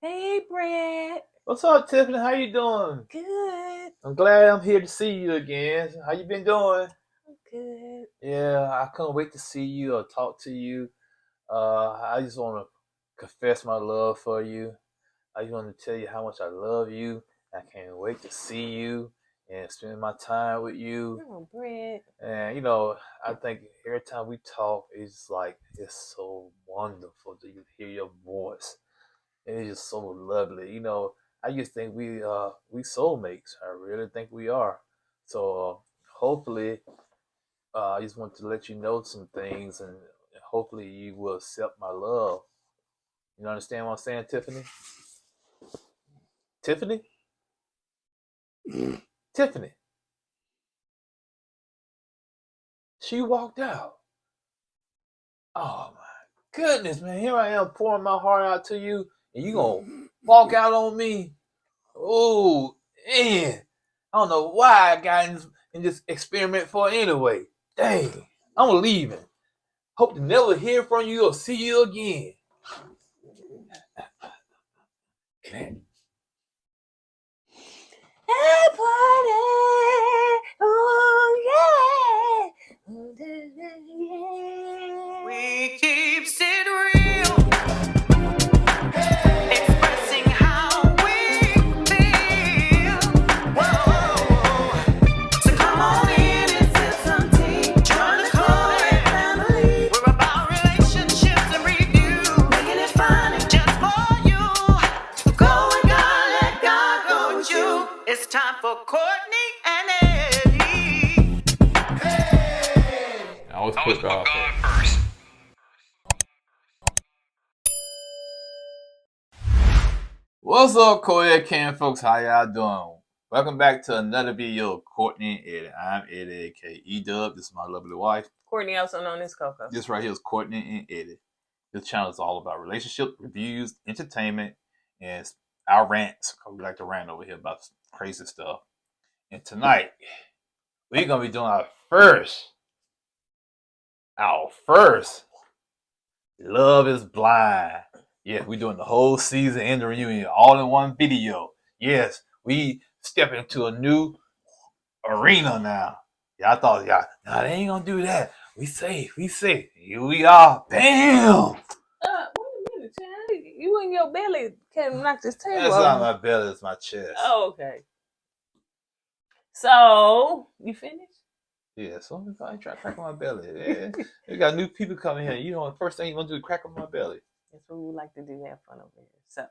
Hey, Brett. What's up, Tiffany? How you doing? Good. I'm glad I'm here to see you again. How you been doing? I'm good. Yeah, I couldn't wait to see you or talk to you. I just want to confess my love for you. I just want to tell you how much I love you. I can't wait to see you and spend my time with you. Oh, Brett. And I think every time we talk, it's so wonderful to hear your voice. It's just so lovely. I just think we soulmates. I really think we are. So hopefully, I just want to let you know some things, and hopefully you will accept my love. You understand what I'm saying, Tiffany? Tiffany? Tiffany. She walked out. Oh my goodness, man! Here I am pouring my heart out to you, and you gonna walk out on me? Oh, man! I don't know why I got in this experiment for anyway. Dang, I'm leaving. Hope to never hear from you or see you again. Hey, party. Oh, yeah. We keeps it real. Expressing how we feel. Whoa. So come on in and sip some tea. Join the KOED family. We're about relationships and review. Making it fun and just for you. Go with God, let God go with you. It's time for Courtney and Eddie. I always put God first. What's up, KOED Cam folks? How y'all doing? Welcome back to another video of Courtney and Eddie. I'm Eddie, KOED. This is my lovely wife. Courtney, also known as Coco. This right here is Courtney and Eddie. This channel is all about relationship reviews, entertainment, and our rants. We like to rant over here about crazy stuff. And tonight, we're gonna be doing our first Love is Blind. Yes, we're doing the whole season and the reunion all in one video. Yes, we step into a new arena now. Y'all thought, nah, they ain't gonna do that. We safe. Here we are. Bam! Wait a minute, child. You and your belly can't knock this table That's over. not my belly, it's my chest. Oh, okay. So, you finished? Yeah, so I try to crack on my belly. Yeah. We got new people coming here. The first thing you want to do is crack on my belly. That's what we like to do, have fun over here. So,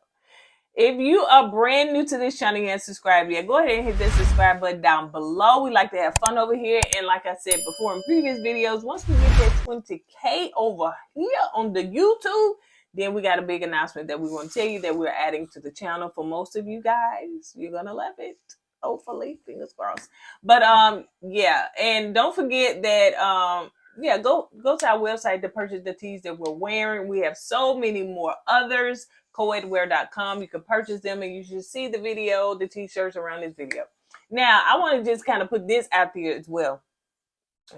if you are brand new to this channel and subscribed yet, go ahead and hit that subscribe button down below. We like to have fun over here. And like I said before in previous videos, once we get that 20K over here on the YouTube, then we got a big announcement that we want to tell you that we're adding to the channel. For most of you guys, you're going to love it. Hopefully, fingers crossed. But yeah, and don't forget that go to our website to purchase the tees that we're wearing. We have so many more others. kourtneyandeddie.com. You can purchase them, and you should see the video, the t-shirts around this video. Now, I want to just kind of put this out there as well.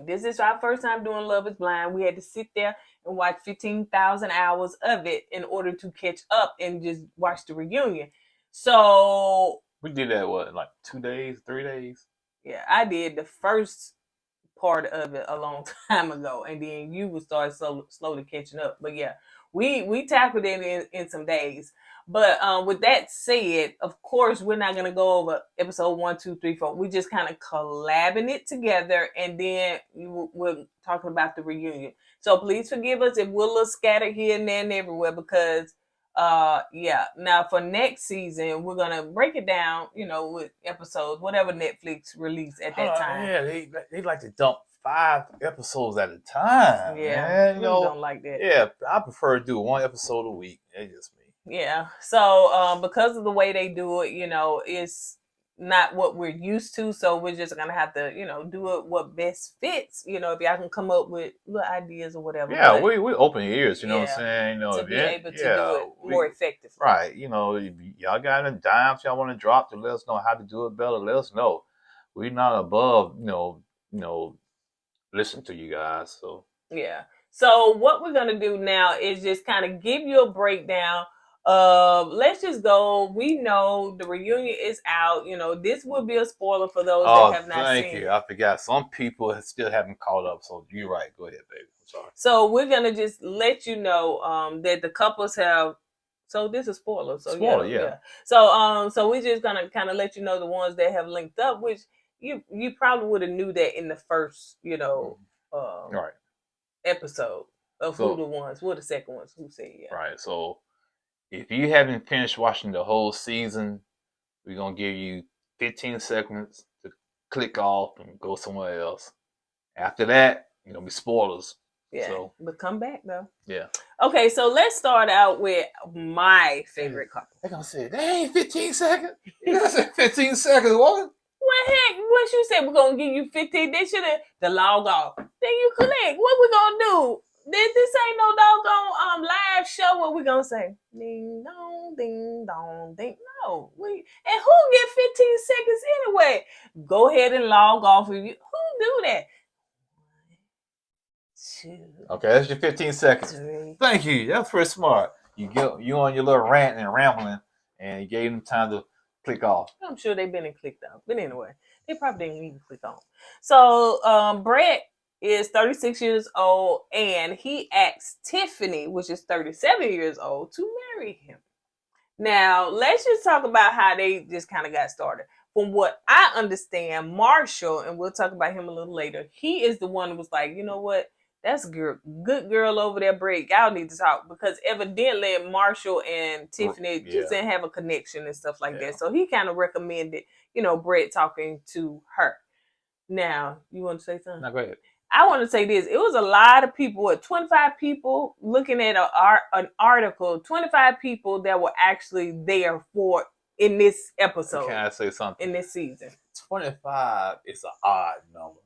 This is our first time doing Love is Blind. We had to sit there and watch 15,000 hours of it in order to catch up and just watch the reunion. So we did that, what, like 2 days, 3 days? Yeah, I did the first part of it a long time ago, and then you would start slowly catching up. But yeah, we tackled it in some days. But with that said, of course, we're not gonna go over episode 1, 2, 3, 4. We just kind of collabing it together, and then we're talking about the reunion. So please forgive us if we're a little scattered here and there and everywhere, because yeah, now for next season we're gonna break it down, with episodes, whatever Netflix release at that time. Yeah, they like to dump 5 episodes at a time. Yeah, man. really don't like that. Yeah, I prefer to do 1 episode a week. That's just me. Yeah, so because of the way they do it, it's not what we're used to, so we're just gonna have to, do it what best fits. If y'all can come up with little ideas or whatever. Yeah, we open ears, you know what I'm saying? To be able to do it more effectively. Right, if y'all got any dimes y'all want to drop to let us know how to do it better, let us know. We're not above, listen to you guys. So yeah. So what we're gonna do now is just kind of give you a breakdown Let's just go. We know the reunion is out. You know, this will be a spoiler for those that have not thank seen you. it. I forgot. Some people still haven't caught up, so you're right. Go ahead, baby. I'm sorry. So we're gonna just let you know that the couples have. So this is spoiler. So Spoiler, yeah, yeah. yeah. So we're just gonna kind of let you know the ones that have linked up, which you probably would have knew that in the first, Right. episode of So- who the ones, who are the second ones, who said yeah. Right. So if you haven't finished watching the whole season, we're gonna give you 15 seconds to click off and go somewhere else. After that, you're gonna be spoilers. Yeah, So but come back though. yeah. Okay, so let's start out with my favorite couple. They're gonna say, "That ain't 15 seconds." You gonna say 15 seconds, woman? What heck? What you said? We're gonna give you 15. They should have the log off. Then you click. What we gonna do? This ain't no doggone live show. What we gonna say? Ding dong, ding dong, ding. No, and who get 15 seconds anyway? Go ahead and log off. If you who do that? 1, 2, Okay, that's your 15 seconds. 3. Thank you. That's pretty smart. You on your little rant and rambling, and you gave them time to click off. I'm sure they've been and clicked off. But anyway, they probably didn't even click on. So Brett is 36 years old, and he asked Tiffany, which is 37 years old, to marry him. Now, let's just talk about how they just kind of got started. From what I understand, Marshall, and we'll talk about him a little later, he is the one who was like, you know what? That's good girl over there, Brett. Y'all need to talk, because evidently Marshall and Tiffany just didn't have a connection and stuff like that. So he kind of recommended, Brett talking to her. Now, you want to say something? No, go ahead. I want to say this. It was a lot of people, 25 people looking at an article, 25 people that were actually there for in this episode. Can I say something? In this season. 25 is an odd number.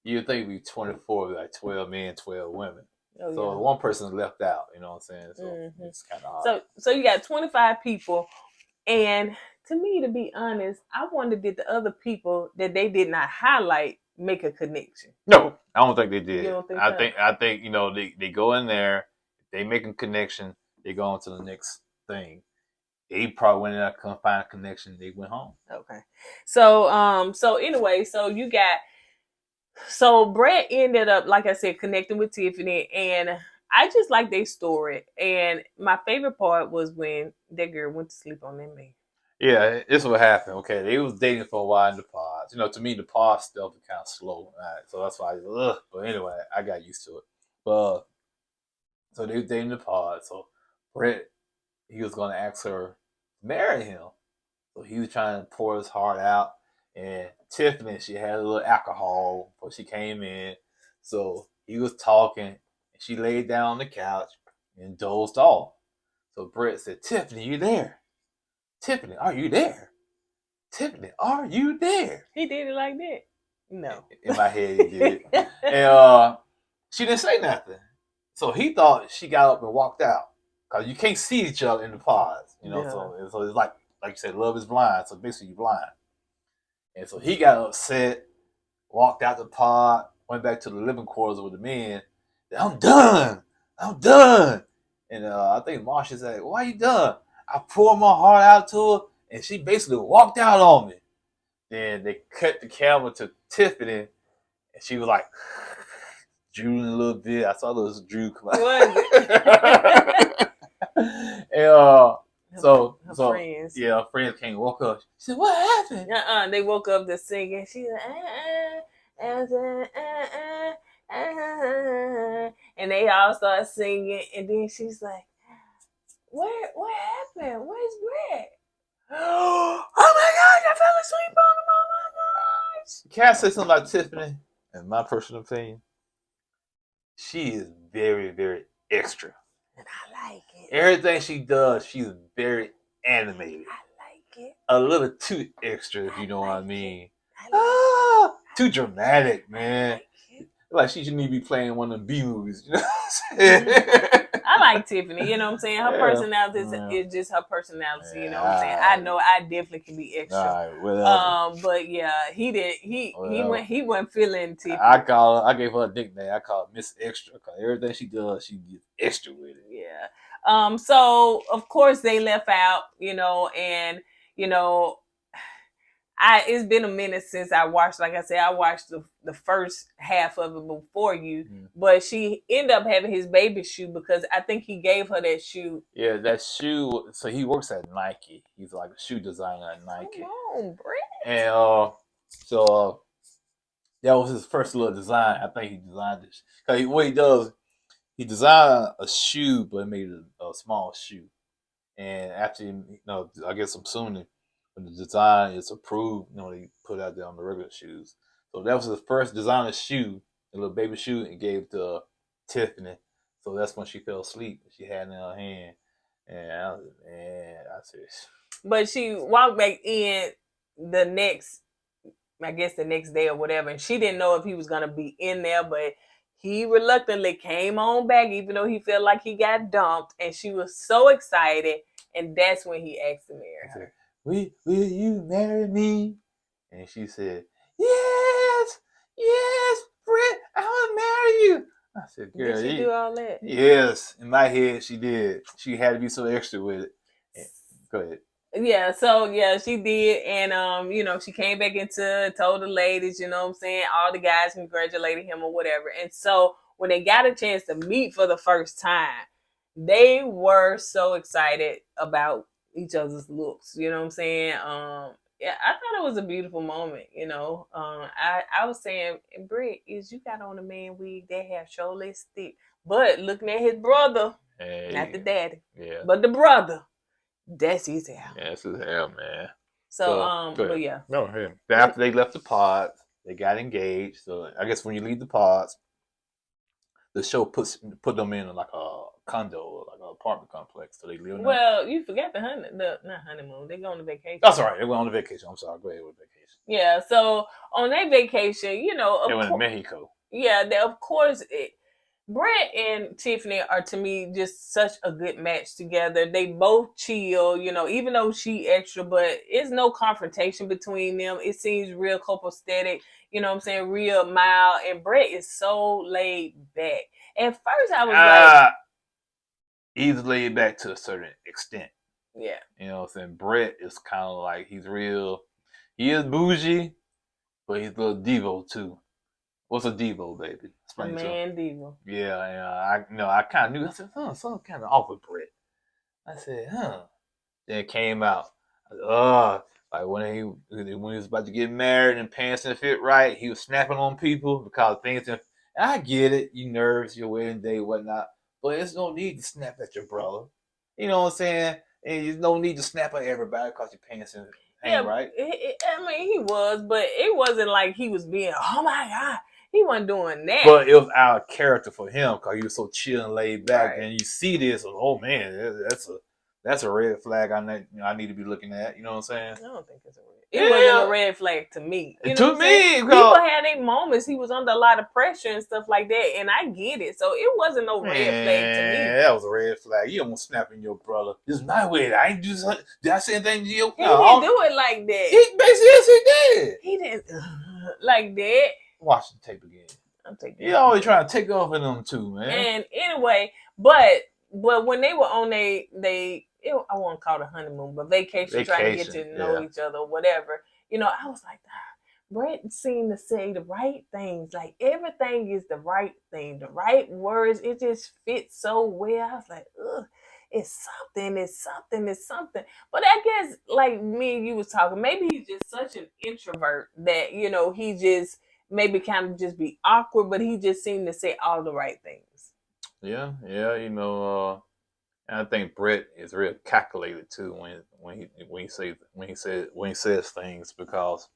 You'd think it'd be 24, like 12 men, 12 women. Oh, so yeah. one person left out, you know what I'm saying? So it's kind of odd. So you got 25 people, and to me, to be honest, I wondered did the other people that they did not highlight make a connection? No, I don't think they did. You don't think I so? think they go in there, they make a connection, they go on to the next thing. They probably went in there, couldn't find a connection, they went home. Okay. So anyway, so Brett ended up, like I said, connecting with Tiffany, and I just like their story. And my favorite part was when that girl went to sleep on that man. Yeah, this is what happened. Okay, they was dating for a while in the pods. To me, the pod stuff is kind of slow. Right? So that's why But anyway, I got used to it. But so they was dating the pod. So Brett, he was going to ask her to marry him. So he was trying to pour his heart out. And Tiffany, she had a little alcohol before she came in. So he was talking, and she laid down on the couch and dozed off. So Brett said, "Tiffany, you there? Tiffany, are you there? Tiffany, are you there?" He did it like that? No. In my head, he did it. And she didn't say nothing. So he thought she got up and walked out. Because you can't see each other in the pods. Yeah. So it's like you said, love is blind. So basically, you're blind. And so he got upset, walked out the pod, went back to the living quarters with the men. I'm done. And I think Marsha said, "Why you done?" I poured my heart out to her, and she basically walked out on me. Then they cut the camera to Tiffany, and she was like, drooling a little bit. I saw those drool come out. And Her friends. Yeah, her friends came and woke up. She said, "What happened?" They woke up to singing. She was and they all started singing, and then she's like, what happened? Where's Brett? Oh my gosh, I fell asleep on him. Oh my gosh. Can I say something about Tiffany? In my personal opinion, she is very, very extra. And I like it. Everything she does, she's very animated. I like it. A little too extra, if you know what I mean. Too dramatic, man. Like she shouldn't even be playing one of the B movies. You know what I'm saying? I like Tiffany, you know what I'm saying? Her personality is just her personality, you know what I'm saying? I know I definitely can be extra. All right, but yeah, he wasn't feeling Tiffany. I gave her a nickname. I call her Miss Extra, because everything she does, she gets extra with it. Yeah. So of course they left out, and it's been a minute since I watched. Like I said, I watched the first half of it before you, but she ended up having his baby shoe because I think he gave her that shoe. Yeah, that shoe. So he works at Nike. He's like a shoe designer at Nike. Come on, Brett. And so that was his first little design. I think he designed this. Cause what he does, he designed a shoe, but made it a small shoe. And after, I guess I'm assuming when the design is approved, they put it out there on the regular shoes. So that was his first designer shoe, a little baby shoe, and gave it to Tiffany. So that's when she fell asleep. She had it in her hand. And I said, but she walked back in the next day or whatever, and she didn't know if he was going to be in there, but he reluctantly came on back, even though he felt like he got dumped, and she was so excited, and that's when he asked to marry her. Will you marry me? And she said, yes, Brett, I want to marry you. I said, girl, did she do all that? Yes, in my head she did. She had to be so extra with it. Go ahead. Yeah, so yeah, she did, and she came back told the ladies, all the guys congratulated him or whatever. And so when they got a chance to meet for the first time, they were so excited about each other's looks. You know what I'm saying? Yeah, I thought it was a beautiful moment. I was saying, Britt, you got on a man wig that have shoulder stick, but looking at his brother, not the daddy, but the brother. That's his hair. Yeah, that's his hair, man. So but yeah. No, him. After they left the pods, they got engaged. So I guess when you leave the pods, the show put them in like a condo, like an apartment complex. So they live in Well, you forgot not honeymoon. They go on the vacation. That's all right. They went on the vacation. I'm sorry. Go ahead with vacation. Yeah. So on that vacation, they went to Mexico. Yeah. Of course, Brett and Tiffany are, to me, just such a good match together. They both chill, even though she extra, but it's no confrontation between them. It seems real copacetic, real mild. And Brett is so laid back. At first, I was like... He's laid back to a certain extent. Yeah. You know what I'm saying? Brett is kind of like, he is bougie, but he's a little Devo, too. What's a Devo, baby? Explain a man Devo. Yeah, I kind of knew. I said, something kind of off with Brett. I said, Then it came out. Like when he was about to get married and pants didn't fit right, he was snapping on people because things didn't. I get it, you nervous, your wedding day, whatnot, but there's no need to snap at your brother. You know what I'm saying? And there's no need to snap at everybody because your pants ain't right. He was, but it wasn't like he was being, oh my God. He wasn't doing that. But it was out of character for him because he was so chill and laid back. Right. And you see this, oh man, that's a red flag I need to be looking at. You know what I'm saying? I don't think it's a red. It wasn't a red flag to me. To me, people had their moments. He was under a lot of pressure and stuff like that, and I get it. So it wasn't no red flag to me. That was a red flag. You don't snap in your brother. This is my way. I ain't just. Did I say anything to you? He didn't do it like that. Yes, he did. He didn't like that. Watch the tape again. I'm taking. You always trying to take off in them too, man. And anyway, but when they were on I won't call it a honeymoon, but vacation, trying to get to know each other, or whatever. I was like, Brett seemed to say the right things. Like everything is the right thing, the right words. It just fits so well. I was like, it's something. But I guess like me and you was talking, maybe he's just such an introvert that, he just maybe kind of just be awkward, but he just seemed to say all the right things. Yeah. And I think Brett is real calculated too when he says things, because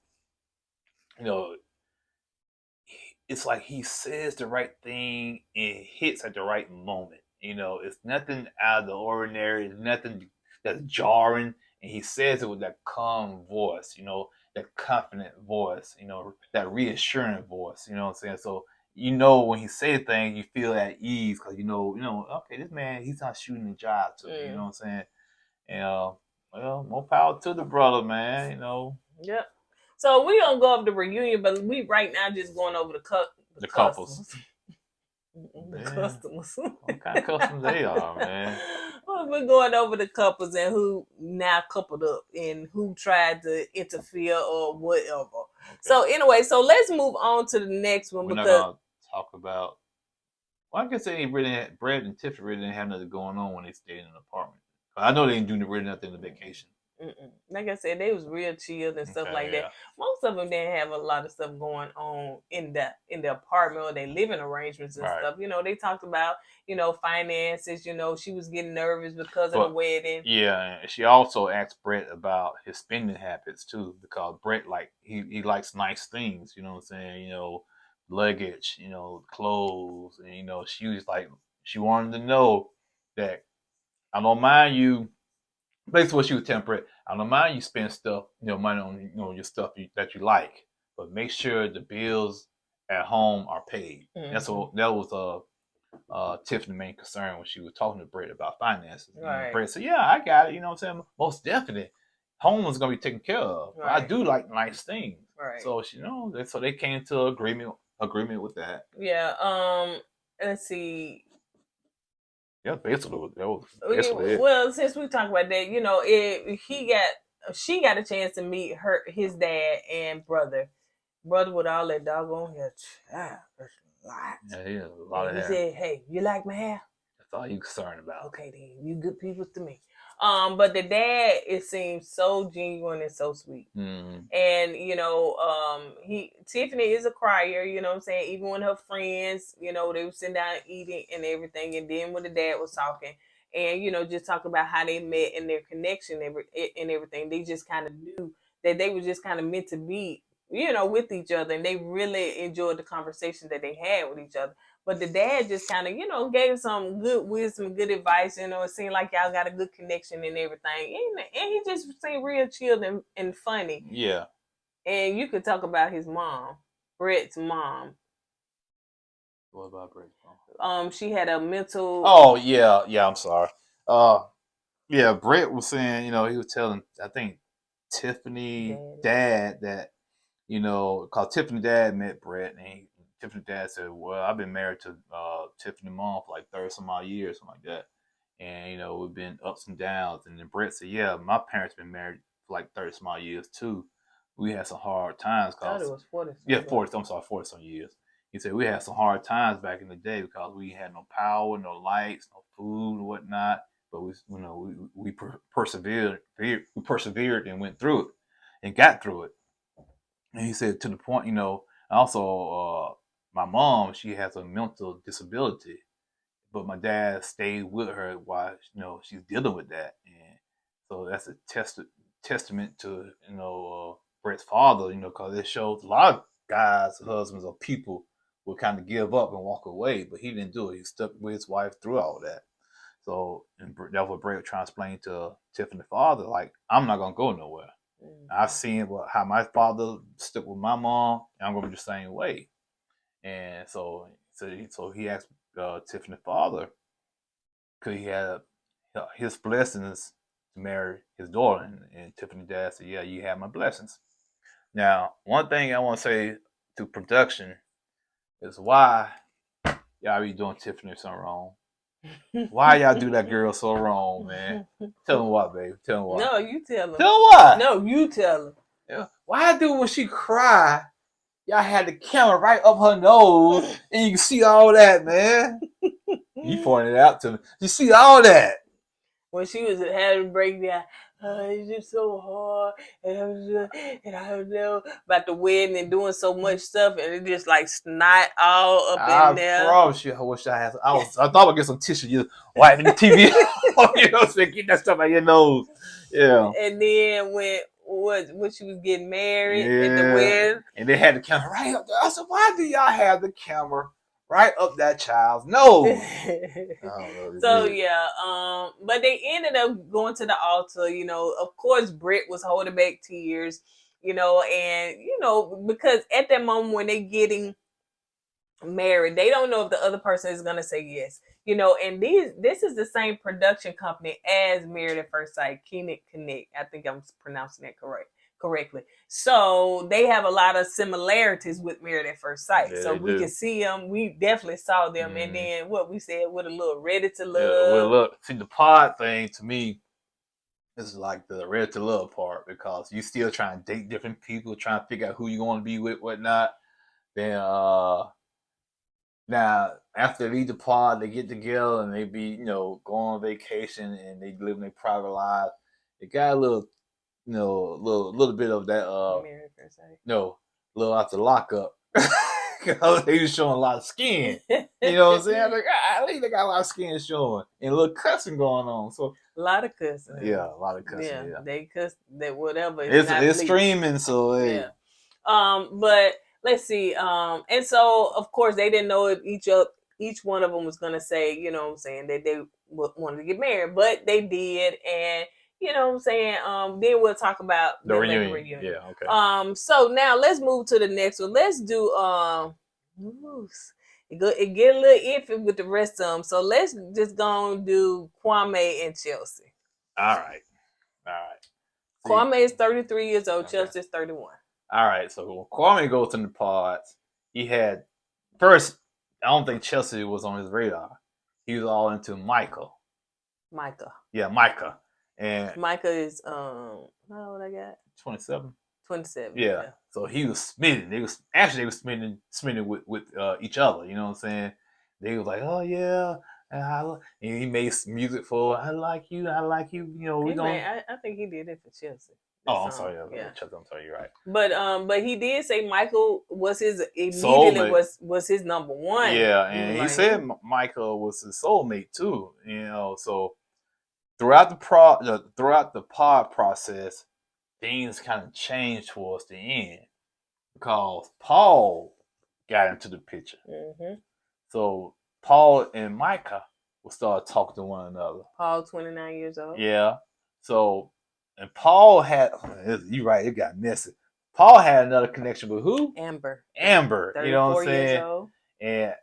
it's like he says the right thing and it hits at the right moment. It's nothing out of the ordinary. It's nothing that's jarring, and he says it with that calm voice. That confident voice. That reassuring voice. You know what I'm saying? So. When he says things, you feel at ease because okay, this man, he's not shooting a job to me. You know what I'm saying? And more power to the brother, man. Yep. So we gonna go over the reunion, but we right now just going over the couples. The Man, customers. what kind of customers they are, man? Well, we're going over the couples and who now coupled up and who tried to interfere or whatever. Okay. So anyway, so let's move on to the next one We're not because gonna talk about. Well, I guess they really had, Brad and Tiffany really didn't have nothing going on when they stayed in an apartment. But I know they didn't do really nothing on vacation. like I said, they was real chilled and stuff like that. Most of them didn't have a lot of stuff going on in the apartment or their living arrangements and stuff. You know, they talked about, you know, finances. You know, she was getting nervous because of the wedding. Yeah, and she also asked Brett about his spending habits too, because Brett he likes nice things. You know what I'm saying? You know, luggage, you know, clothes, and you know, she was like, she wanted to know that I don't mind you. Basically, what she was telling Brett, I don't mind you spend stuff, you know, money on, you know, your stuff that you like, but make sure the bills at home are paid. That was Tiffany's main concern when she was talking to Brett about finances. And Brett said, "Yeah, I got it. You know what I'm saying? Most definitely, home is gonna be taken care of. But I do like nice things. So you know, so they came to agreement with that. Yeah. Let's see. Yeah, basically that was basically it. Well, since we talked about that, you know, she got a chance to meet his dad and brother with all that doggone hair. That's a lot. Yeah, he has a lot of hair. He said, "Hey, you like my hair? That's all you concerned about." Okay, then you good people to me. But the dad, it seems so genuine and so sweet. And you know, Tiffany is a crier. You know what I'm saying? Even when her friends, you know, they were sitting down eating and everything, and then when the dad was talking, and you know, just talk about how they met and their connection and everything, they just kind of knew that they were just kind of meant to be, you know, with each other, and they really enjoyed the conversation that they had with each other. But the dad just kind of, you know, gave some good wisdom, good advice. You know, it seemed like y'all got a good connection and everything. And he just seemed real chilled and funny. Yeah. And you could talk about his mom, Brett's mom. What about Brett's mom? She had a mental. Oh yeah, I'm sorry. Yeah, Brett was saying, you know, he was telling, I think, Tiffany dad that, you know, because Tiffany dad met Brett, and Tiffany dad said, "Well, I've been married to Tiffany mom for like 30 some odd years, something like that, and you know, we've been ups and downs." And then Brett said, "Yeah, my parents been married for like 30 some odd years too. We had some hard times." I thought it was 40. Yeah, 40. I'm sorry, 40 some years. He said we had some hard times back in the day because we had no power, no lights, no food, and whatnot. But we persevered. We persevered and went through it and got through it. And he said to the point, you know, also my mom, she has a mental disability, but my dad stayed with her while, you know, she's dealing with that. And so that's a testament to, you know, Brett's father, you know, because it shows a lot of guys, husbands, or people will kind of give up and walk away, but he didn't do it. He stuck with his wife through all that. So and that's what Brett was trying to explain to Tiffany's father, like, I'm not going to go nowhere. I've seen how my father stuck with my mom, and I'm going to be the same way. And so he asked Tiffany's father, could he have his blessings to marry his daughter? And Tiffany's dad said, "Yeah, you have my blessings." Now, one thing I want to say to production is why y'all be doing Tiffany something wrong. Why y'all do that girl so wrong, man? Tell him what, babe. Tell him what. No, you tell him. Tell him what? No, you tell him. Yeah. Why do when she cry, y'all had the camera right up her nose and you can see all that, man? You pointed it out to me. You see all that. When she was having a breakdown, it's just so hard, and I don't know about the wedding and doing so much stuff, and it just like snot all up in there. I promise you, I wish I had. I thought I'd get some tissue, just wiping the TV. You know, so get that stuff out your nose. Yeah. And then when she was getting married at the wedding, and they had the camera right up there. I said, "Why do y'all have the camera right up that child's nose?" So yeah, but they ended up going to the altar. You know, of course, Brett was holding back tears. You know, and you know, because at that moment when they getting married, they don't know if the other person is gonna say yes. You know, and this is the same production company as Married at First Sight, KOED. I think I'm pronouncing that correctly. So they have a lot of similarities with Married at First Sight. Yeah, so they we do. can see them. We definitely saw them. And Mhm. then what we said with a little Ready to Love. Yeah, well, look, see, the pod thing to me is like the Ready to Love part because you still trying to date different people, trying to figure out who you want to be with, whatnot. Then now after they leave the pod, they get together and they be, you know, go on vacation and they live in their private lives. It got a little, you know, little bit of that Married at First Sight. no, little after lockup. Because they was showing a lot of skin. You know what I'm saying? Like, they got a lot of skin showing and a little cussing going on. So A lot of cussing. yeah, a lot of cussing. Yeah, They cuss that whatever. it's streaming, so hey. Yeah. But let's see. And so of course they didn't know if each one of them was gonna say, you know what I'm saying, that they wanted to get married, but they did, and you know what I'm saying. Then we'll talk about the them reunion. at the reunion. Yeah, okay. So now let's move to the next one. Let's do it get a little iffy with the rest of them. So let's just go and do Kwame and Chelsea. All right. See, Kwame is 33 years old. Okay. Chelsea is 31. all right, so when Kwame goes to the pods, he had first. I don't think Chelsea was on his radar. He was all into Micah. Yeah, Micah. And Micah is how old I got? 27. 27. Yeah. So he was smitten. They was smitten with each other. You know what I'm saying? They was like, oh yeah, and he made music for I like you. You know, we don't. I think he did it for Chelsea. Oh, I'm sorry. Yeah. Chelsea, I'm sorry. You're right. But he did say Michael was his Soulmate. was his number one. Yeah, and he said Michael was his soulmate too. You know, so throughout the pod process, things kind of changed towards the end because Paul got into the picture. Mm-hmm. So Paul and Micah will start talking to one another. Paul, 29 years old. Yeah. So, and Paul had, you're right, it got messy. Paul had another connection with who? Amber. You know what I'm saying? Years old. And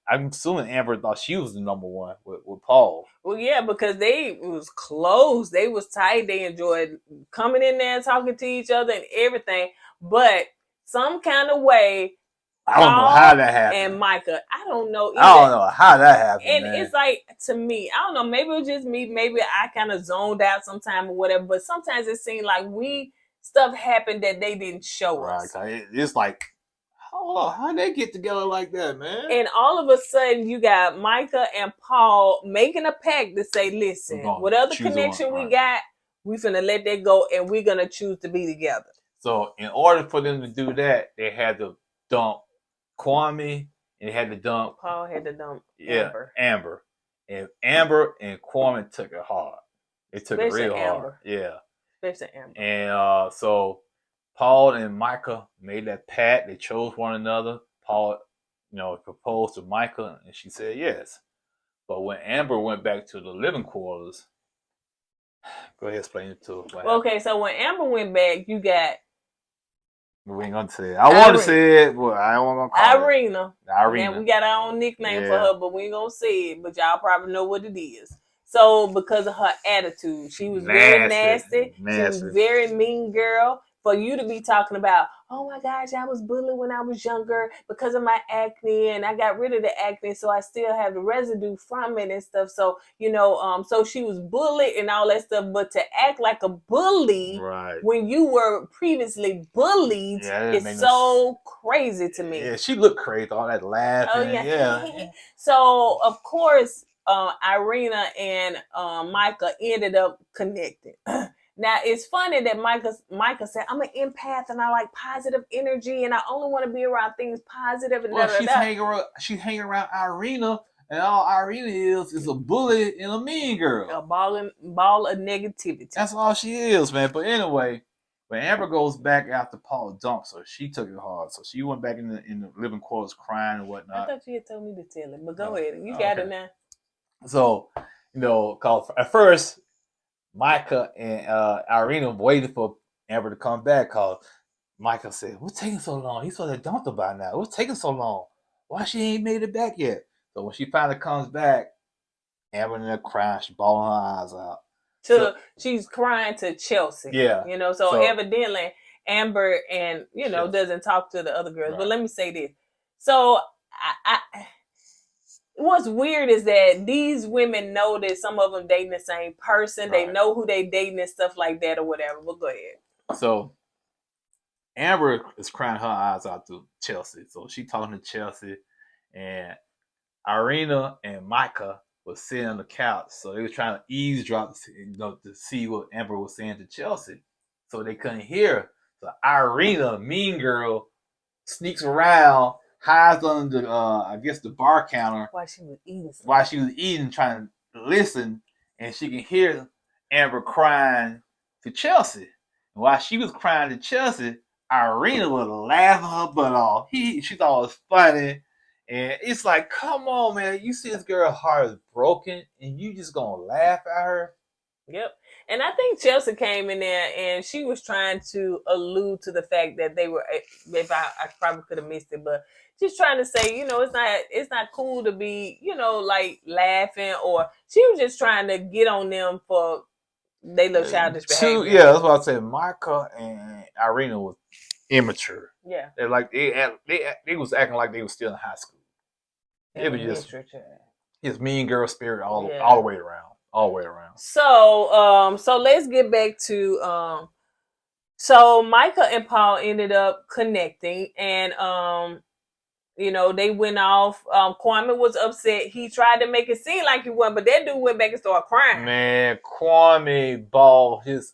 I'm assuming Amber thought she was the number one with Paul. Well, yeah, because they was close. They was tight. They enjoyed coming in there and talking to each other and everything. But some kind of way, I don't know how that happened. And Micah, I don't know either. I don't know how that happened. And man. it's like, to me, I don't know, maybe it was just me. Maybe I kind of zoned out sometime or whatever. But sometimes it seemed like stuff happened that they didn't show us. It's like, how'd they get together like that, man? And all of a sudden, you got Micah and Paul making a pact to say, listen, whatever connection we got, we finna let that go and we're gonna choose to be together. So in order for them to do that, they had to dump Kwame and they had to dump Paul had to dump Amber. And Amber and Kwame took it hard. They took it real hard. Yeah. Especially Amber. And so Paul and Micah made that pact. They chose one another. Paul, proposed to Micah, and she said yes. But when Amber went back to the living quarters, go ahead, explain it to her. Okay, so when Amber went back, you got. We ain't gonna say it. I want to say it, but I don't want to call Irina. Irina. And we got our own nickname for her, but we ain't gonna say it. But y'all probably know what it is. So because of her attitude, she was very nasty. She was a very mean girl. For you to be talking about, oh my gosh, I was bullied when I was younger because of my acne, and I got rid of the acne, so I still have the residue from it and stuff. So so she was bullied and all that stuff. But to act like a bully when you were previously bullied is so crazy to me. Yeah, she looked crazy, all that laughing. Oh yeah. So of course, Irina and Micah ended up connecting. Now, it's funny that Micah said, I'm an empath and I like positive energy and I only want to be around things positive. And she's hanging around Irina, and all Irina is a bully and a mean girl. A ball of negativity. That's all she is, man. But anyway, when Amber goes back after Paul dumps her, she took it hard. So she went back in the living quarters crying and whatnot. I thought you had told me to tell it, but go ahead. You got it now. So, cause at first, Micah and Irina waited for Amber to come back because Micah said, what's taking so long? He's supposed to dumped her by now. What's taking so long? Why she ain't made it back yet? So when she finally comes back, Amber in there crying, she bawling her eyes out. she's crying to Chelsea. Yeah. You know, so evidently Amber and doesn't talk to the other girls. Right. But let me say this. So I what's weird is that these women know that some of them dating the same person. They know who they dating and stuff like that or whatever. But go ahead. So Amber is crying her eyes out to Chelsea. So she talking to Chelsea, and Irina and Micah was sitting on the couch. So they were trying to eavesdrop to see what Amber was saying to Chelsea. So they couldn't hear. So Irina, mean girl, sneaks around, hides under the I guess the bar counter while she was eating, trying to listen, and she can hear Amber crying to Chelsea. And while she was crying to Chelsea, Irina was laughing her butt off. She thought it was funny. And it's like, come on, man. You see this girl's heart is broken, and you just gonna laugh at her? Yep. And I think Chelsea came in there, and she was trying to allude to the fact that they were, if I probably could have missed it, but she's trying to say, it's not cool to be, like laughing, or she was just trying to get on them for they little childish behavior. Yeah, that's what I said. Micah and Irina was immature. Yeah. They're like they was acting like they was still in high school. It was just mean girl spirit all the way around. All the way around. So let's get back to so Micah and Paul ended up connecting, and they went off. Kwame was upset. He tried to make it seem like he wasn't, but that dude went back and started crying. Man, Kwame bawled his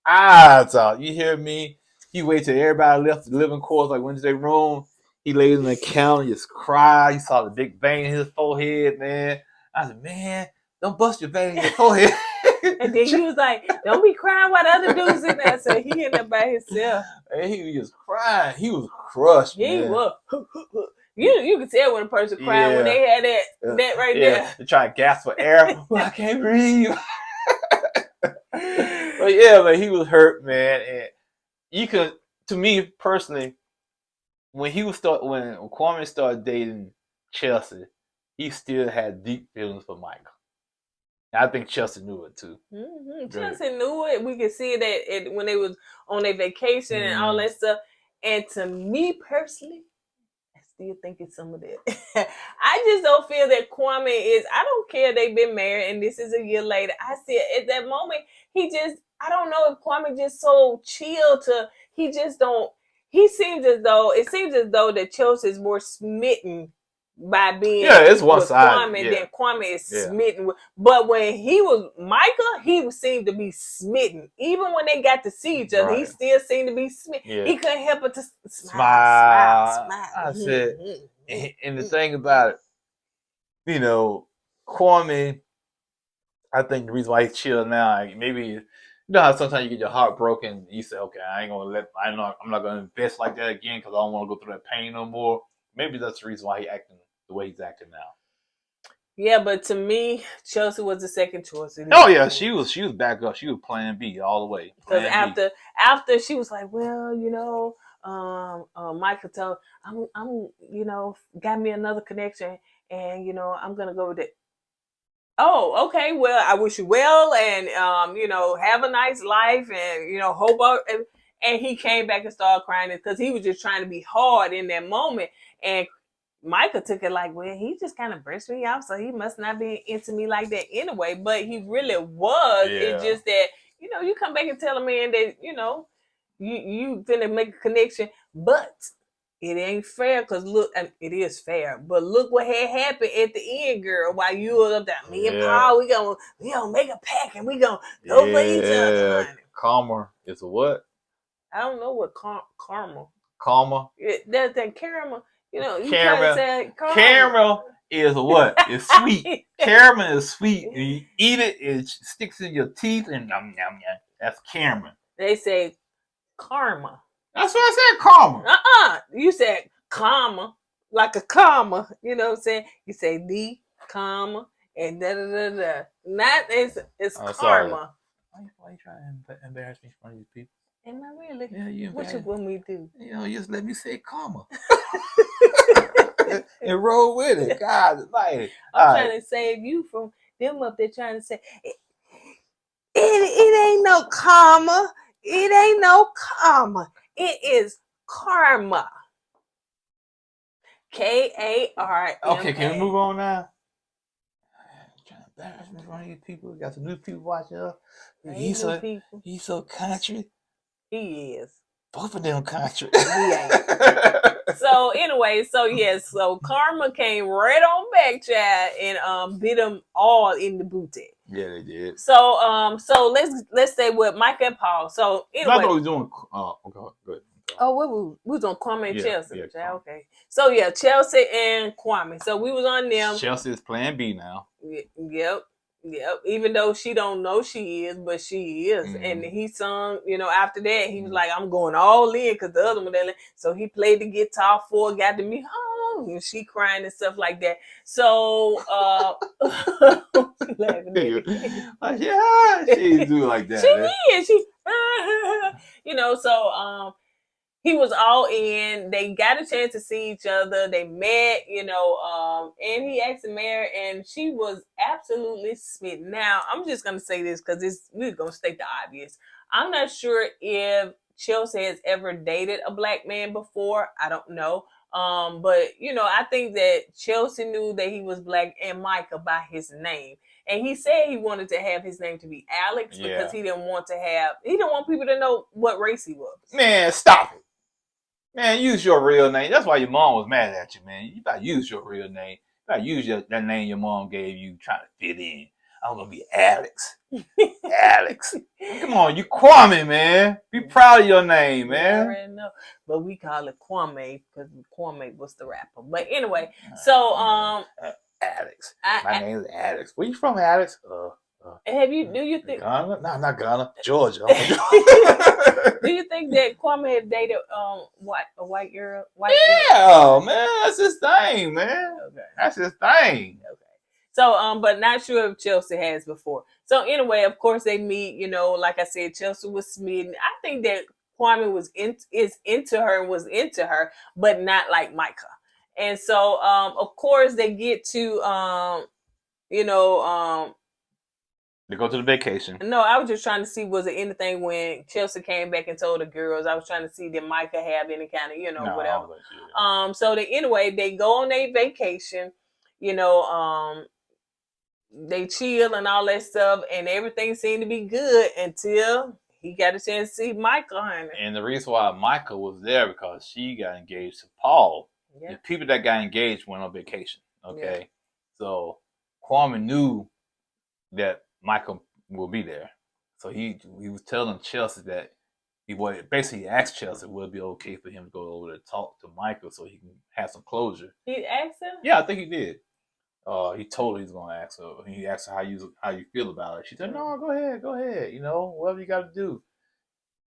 eyes out. You hear me? He waited till everybody left the living quarters, like went to their room. He laid on the counter and just cried. You saw the big vein in his forehead, man. I said, man, don't bust your vein in your forehead. And then he was like, don't be crying while the other dudes in there. So he ended up by himself. And he was just crying. He was crushed, man. He was. You can tell when a person cried when they had that right there. They try to gasp for air. I can't breathe. But yeah, man, he was hurt, man. And you could, to me personally, when Kwame started dating Chelsea, he still had deep feelings for Michael. And I think Chelsea knew it too. Mm-hmm. Chelsea knew it. We could see that when they was on their vacation and all that stuff. And to me personally, I still think it's some of that. I just don't feel that Kwame is. I don't care they've been married and this is a year later. I see it at that moment. I don't know if Kwame just so chill to. He just don't. It seems as though that Chelsea is more smitten by being it's one side Kwame than Kwame is smitten with. But when he was Micah, he seemed to be smitten. Even when they got to see each other, he still seemed to be smitten. Yeah. He couldn't help but to smile. I said, and the thing about it, Kwame, I think the reason why he's chill now, maybe. You know how sometimes you get your heart broken. You say, "Okay, I'm not gonna invest like that again because I don't want to go through that pain no more." Maybe that's the reason why he's acting the way he's acting now. Yeah, but to me, Chelsea was the second choice. Oh yeah, she was back up. She was plan B all the way. Because after she was like, well, Michael told I'm got me another connection, and I'm gonna go with it. Oh, okay. Well, I wish you well, and have a nice life, and hope. And he came back and started crying because he was just trying to be hard in that moment. And Micah took it like, well, he just kind of brushed me off, so he must not be into me like that anyway. But he really was. Yeah. It's just that you come back and tell a man that you finna make a connection, but it ain't fair because look, it is fair, but look what had happened at the end, girl. While you were up there, me and Paul, we gonna make a pack and we gonna go for each other. Honey. Karma is a what? I don't know what karma. Karma. That's that caramel. You caramel. Say caramel is what? It's sweet. Caramel is sweet. And you eat it, it sticks in your teeth, and yum yum yum. That's caramel. They say karma. That's what I said, karma. You said comma, like a comma. You know what I'm saying? You say the comma and da da da da. Not it's karma. Sorry. Why you trying to embarrass me in front of these people? Am I really? Yeah, you. What you want me to do? Just let me say karma. And roll with it. God, like I'm trying to save you from them up there trying to say It ain't no comma. It ain't no comma. It is karma. KARMA. Okay, can we move on now? Trying to embarrass me in front of these people. We got some new people watching us. He's so country. He is. Both of them country. So anyway, so karma came right on back, child, and bit them all in the booty. Yeah, they did. So let's stay with Micah and Paul. So anyway, I thought we was doing. Okay, good. Oh, what we was on Kwame and Chelsea. Yeah, child, okay. So yeah, Chelsea and Kwame. So we was on them. Chelsea is Plan B now. Yep. Even though she don't know she is, but she is. Mm-hmm. And he sung, after that, he was like, I'm going all in because the other one, so he played the guitar for, got to me, and she crying and stuff like that. So, yeah, she do like that. She is. So, he was all in. They got a chance to see each other. They met, and he asked to marry, and she was absolutely smitten. Now, I'm just going to say this because we're going to state the obvious. I'm not sure if Chelsea has ever dated a black man before. I don't know. But, I think that Chelsea knew that he was black and Micah by his name. And he said he wanted to have his name to be Alex because he didn't want people to know what race he was. Man, stop it. Man, use your real name. That's why your mom was mad at you, man. You gotta use your real name. You gotta use that name your mom gave you trying to fit in. I'm gonna be Alex. Alex. Come on, you Kwame, man. Be proud of your name, man. I already know. But we call it Kwame because Kwame was the rapper. But anyway, so Alex. My name is Alex. Where you from, Alex? Do you think Ghana? No, not Ghana. Georgia. Do you think that Kwame had dated a white girl? Yeah, man, that's his thing, man. Okay. That's his thing. Okay. So, but not sure if Chelsea has before. So anyway, of course they meet. Like I said, Chelsea was smitten. I think that Kwame is into her, but not like Micah. And so, of course, they get to they go to the vacation. No, I was just trying to see, was it anything when Chelsea came back and told the girls? I was trying to see, did Micah have any kind of, whatever. So anyway, they go on their vacation, they chill and all that stuff, and everything seemed to be good until he got a chance to see Micah, honey. And the reason why Micah was there because she got engaged to Paul. Yeah. The people that got engaged went on vacation. Okay, yeah. So Kwame knew that Micah will be there, so he was telling Chelsea that he asked Chelsea would it be okay for him to go over to talk to Micah so he can have some closure. He asked him? Yeah, I think he did. He told her he was going to ask her. He asked her how you feel about it. She said, "No, go ahead, whatever you got to do."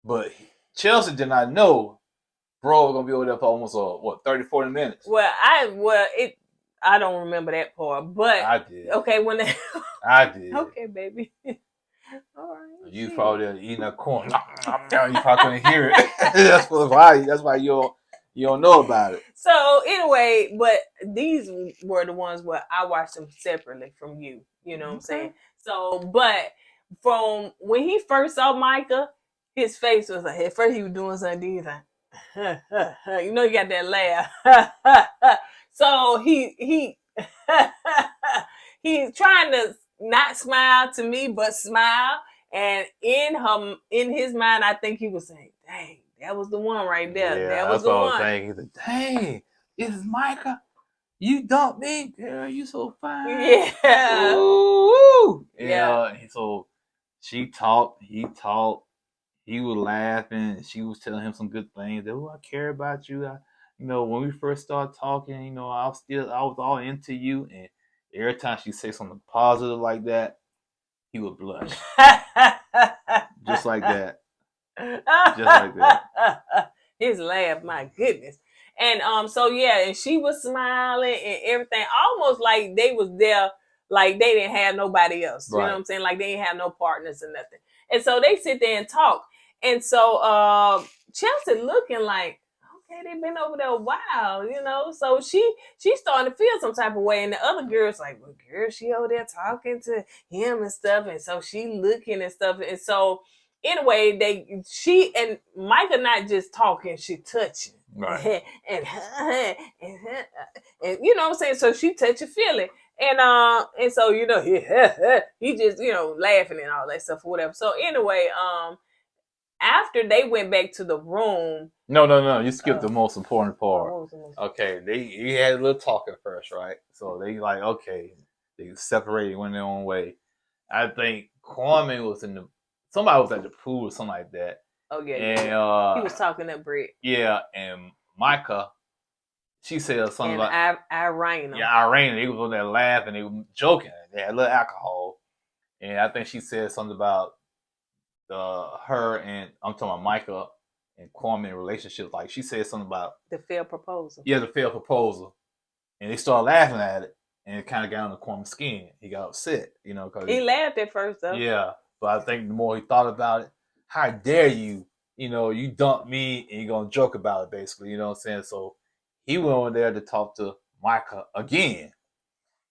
But Chelsea did not know bro was gonna be over there for almost 30-40 minutes. I don't remember that part, but I did. Okay, I did. Okay, baby. All right. You probably there eating that corn. You probably couldn't hear it. That's why you don't know about it. So anyway, but these were the ones where I watched them separately from you. You know what I'm saying? So, but from when he first saw Micah, his face was like, at first he was doing something, he's like, you got that laugh. So he he's trying to not smile to me, but smile. And in his mind, I think he was saying, "Dang, that was the one right there. Yeah, that was the one." He's like, "Dang, this is Micah. You dumped me, girl. You so fine." Yeah. Ooh. Yeah. So she talked. He talked. He was laughing. And she was telling him some good things. That, I care about you. When we first started talking, I was all into you. And every time she say something positive like that, he would blush. Just like that. Just like that. His laugh, my goodness. And and she was smiling and everything, almost like they was there, like they didn't have nobody else. Right. You know what I'm saying? Like they didn't have no partners or nothing. And so they sit there and talk. And so Chelsea looking like, Hey, they been over there a while, you know. So she starting to feel some type of way, and the other girl's like, well, girl, she over there talking to him and stuff, and so she looking and stuff, and so anyway, she and Micah not just talking, she touching. Right. and, and you know what I'm saying? So she touch a feeling. And so, you know, he just, you know, laughing and all that stuff or whatever. So anyway, after they went back to the room. No. You skipped the most important part. What was the most Okay, he had a little talking first, right? So they like, okay, they separated, went their own way. I think Kwame was somebody was at the pool or something like that. Oh yeah, And he was talking to Britt. Yeah, and Micah, she said something and Irina. Yeah, Irina. They was on there laughing, they were joking. They had a little alcohol, and I think she said something about her and I'm talking about Micah and Kwame relationships. Like she said something about the failed proposal. Yeah, the failed proposal, and they started laughing at it, and it kind of got on the Kwame's skin. He got upset, you know, because he laughed at first though. Yeah, but I think the more he thought about it, how dare you? You know, you dump me and you're gonna joke about it, basically. You know what I'm saying? So he went over there to talk to Micah again,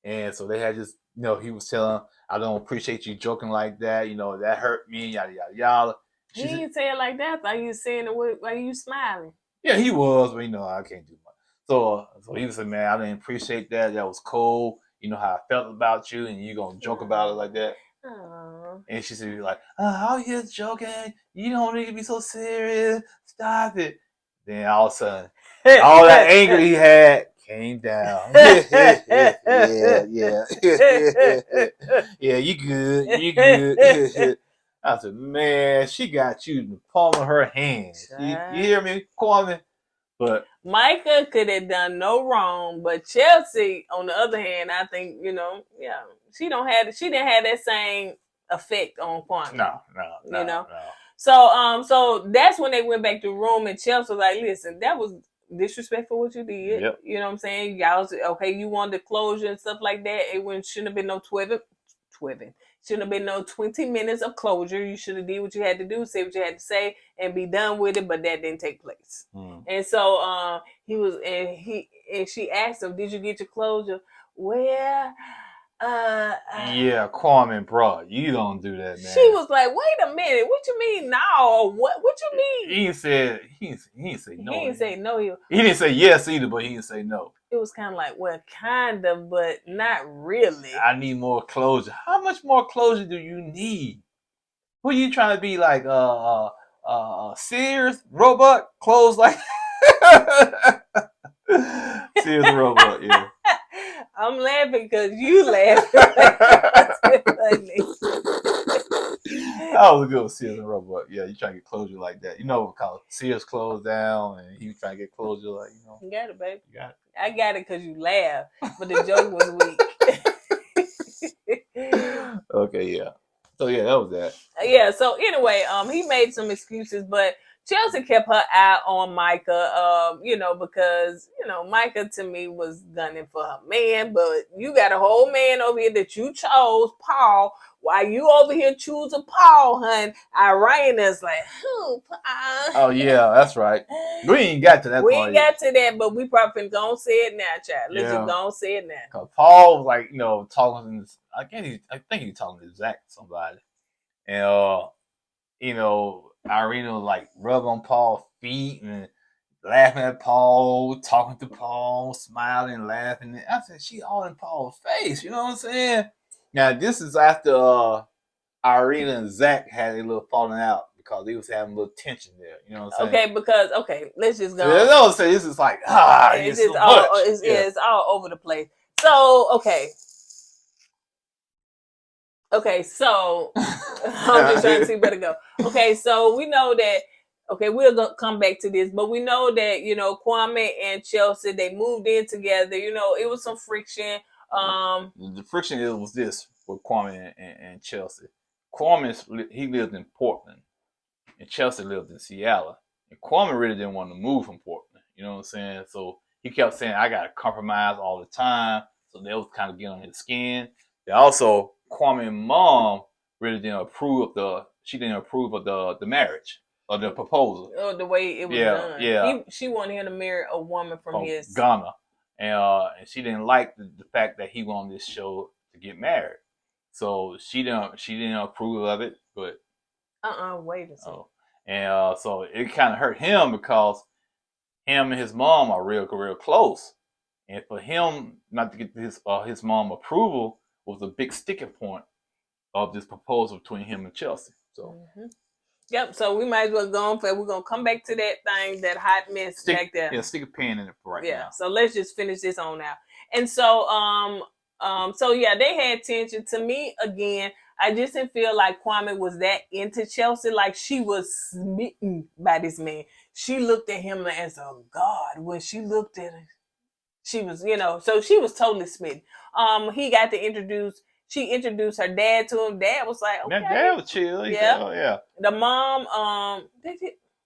and so they had just, you know, he was telling her, I don't appreciate you joking like that. You know, that hurt me. Yada yada yada. He didn't say it like that. Like you saying it, like you smiling. Yeah, he was, but you know, I can't do much. So he was like, man, I didn't appreciate that. That was cold. You know how I felt about you, and you gonna joke about it like that. Aww. And she said, like, I'm just joking. You don't need to be so serious. Stop it. Then all of a sudden, all that anger he had came down. Yeah. Yeah, you good. I said, man, she got you in the palm of her hand. You hear me, Kwame? But Micah could have done no wrong, but Chelsea, on the other hand, I think, you know, yeah, she didn't have that same effect on Kwame. No. You know? So that's when they went back to the room, and Chelsea was like, listen, that was disrespectful what you did. Yep. You know what I'm saying? Y'all, okay, you wanted closure and stuff like that. It shouldn't have been no twibbing. Shouldn't have been no 20 minutes of closure. You should have did what you had to do, say what you had to say, and be done with it. But that didn't take place. And so she asked him, "Did you get your closure?" Well, yeah, Kwame, bro, you don't do that, man. She was like, "Wait a minute, what you mean no? What you mean?" He didn't say no. He didn't say no. He didn't say yes either, but he didn't say no. It was kind of like, well, kind of, but not really. I need more closure. How much more closure do you need? Who you trying to be like? Sears robot closed like Sears robot, yeah. I'm laughing because you laughing. That was a good Sears robot. Yeah, you trying to get closure like that. You know, because Sears closed down and he trying to get closure, like, you know. You got it, baby. You got it. I got it because you laughed, but the joke was weak. Okay, yeah. So yeah, that was that. Yeah. So anyway, he made some excuses, but Chelsea kept her eye on Micah, you know, because, you know, Micah to me was gunning for her man, but you got a whole man over here that you chose, Paul, while you over here choosing Paul, hun. Irina's like, Paul. Oh, yeah, that's right. We ain't got to that We point. ain't got to that, but we probably gonna say it now, child. Let's just gonna say it now. Because Paul was like, you know, talking to, I think he talking to Zach, somebody. And, you know, Irina was like rubbing on Paul's feet and laughing at Paul, talking to Paul, smiling, laughing. I said, she all in Paul's face. You know what I'm saying? Now, this is after Irina and Zach had a little falling out because they was having a little tension there. You know what I'm saying? Let's just go. So, I say this is like, it's all over the place. So, Okay, so I'm just trying to see where to go. Okay, so we know that. Okay, we'll come back to this, but we know that, you know, Kwame and Chelsea, they moved in together. You know, it was some friction. The friction was this with Kwame and Chelsea. Kwame, he lived in Portland, and Chelsea lived in Seattle. And Kwame really didn't want to move from Portland. You know what I'm saying? So he kept saying, "I got to compromise all the time." So they was kind of getting on his skin. They also, Kwame's mom really didn't approve of the marriage. of the proposal. The way it was done. Yeah. She wanted him to marry a woman from his Ghana, and she didn't like the fact that he went on this show to get married. So she didn't approve of it, but wait a second. And so it kind of hurt him because him and his mom are real close, and for him not to get his mom approval was a big sticking point of this proposal between him and Chelsea. So. Yep. So we might as well go on. We're gonna come back to that thing, that hot mess back there. Yeah, stick a pin in it for right now. Yeah. So let's just finish this on now. And so so yeah, they had tension. To me, again, I just didn't feel like Kwame was that into Chelsea. Like she was smitten by this man. She looked at him as a god. When she looked at him, she was, so she was totally smitten. She introduced her dad to him. Dad was like, okay. Dad was chill. Yeah. The mom,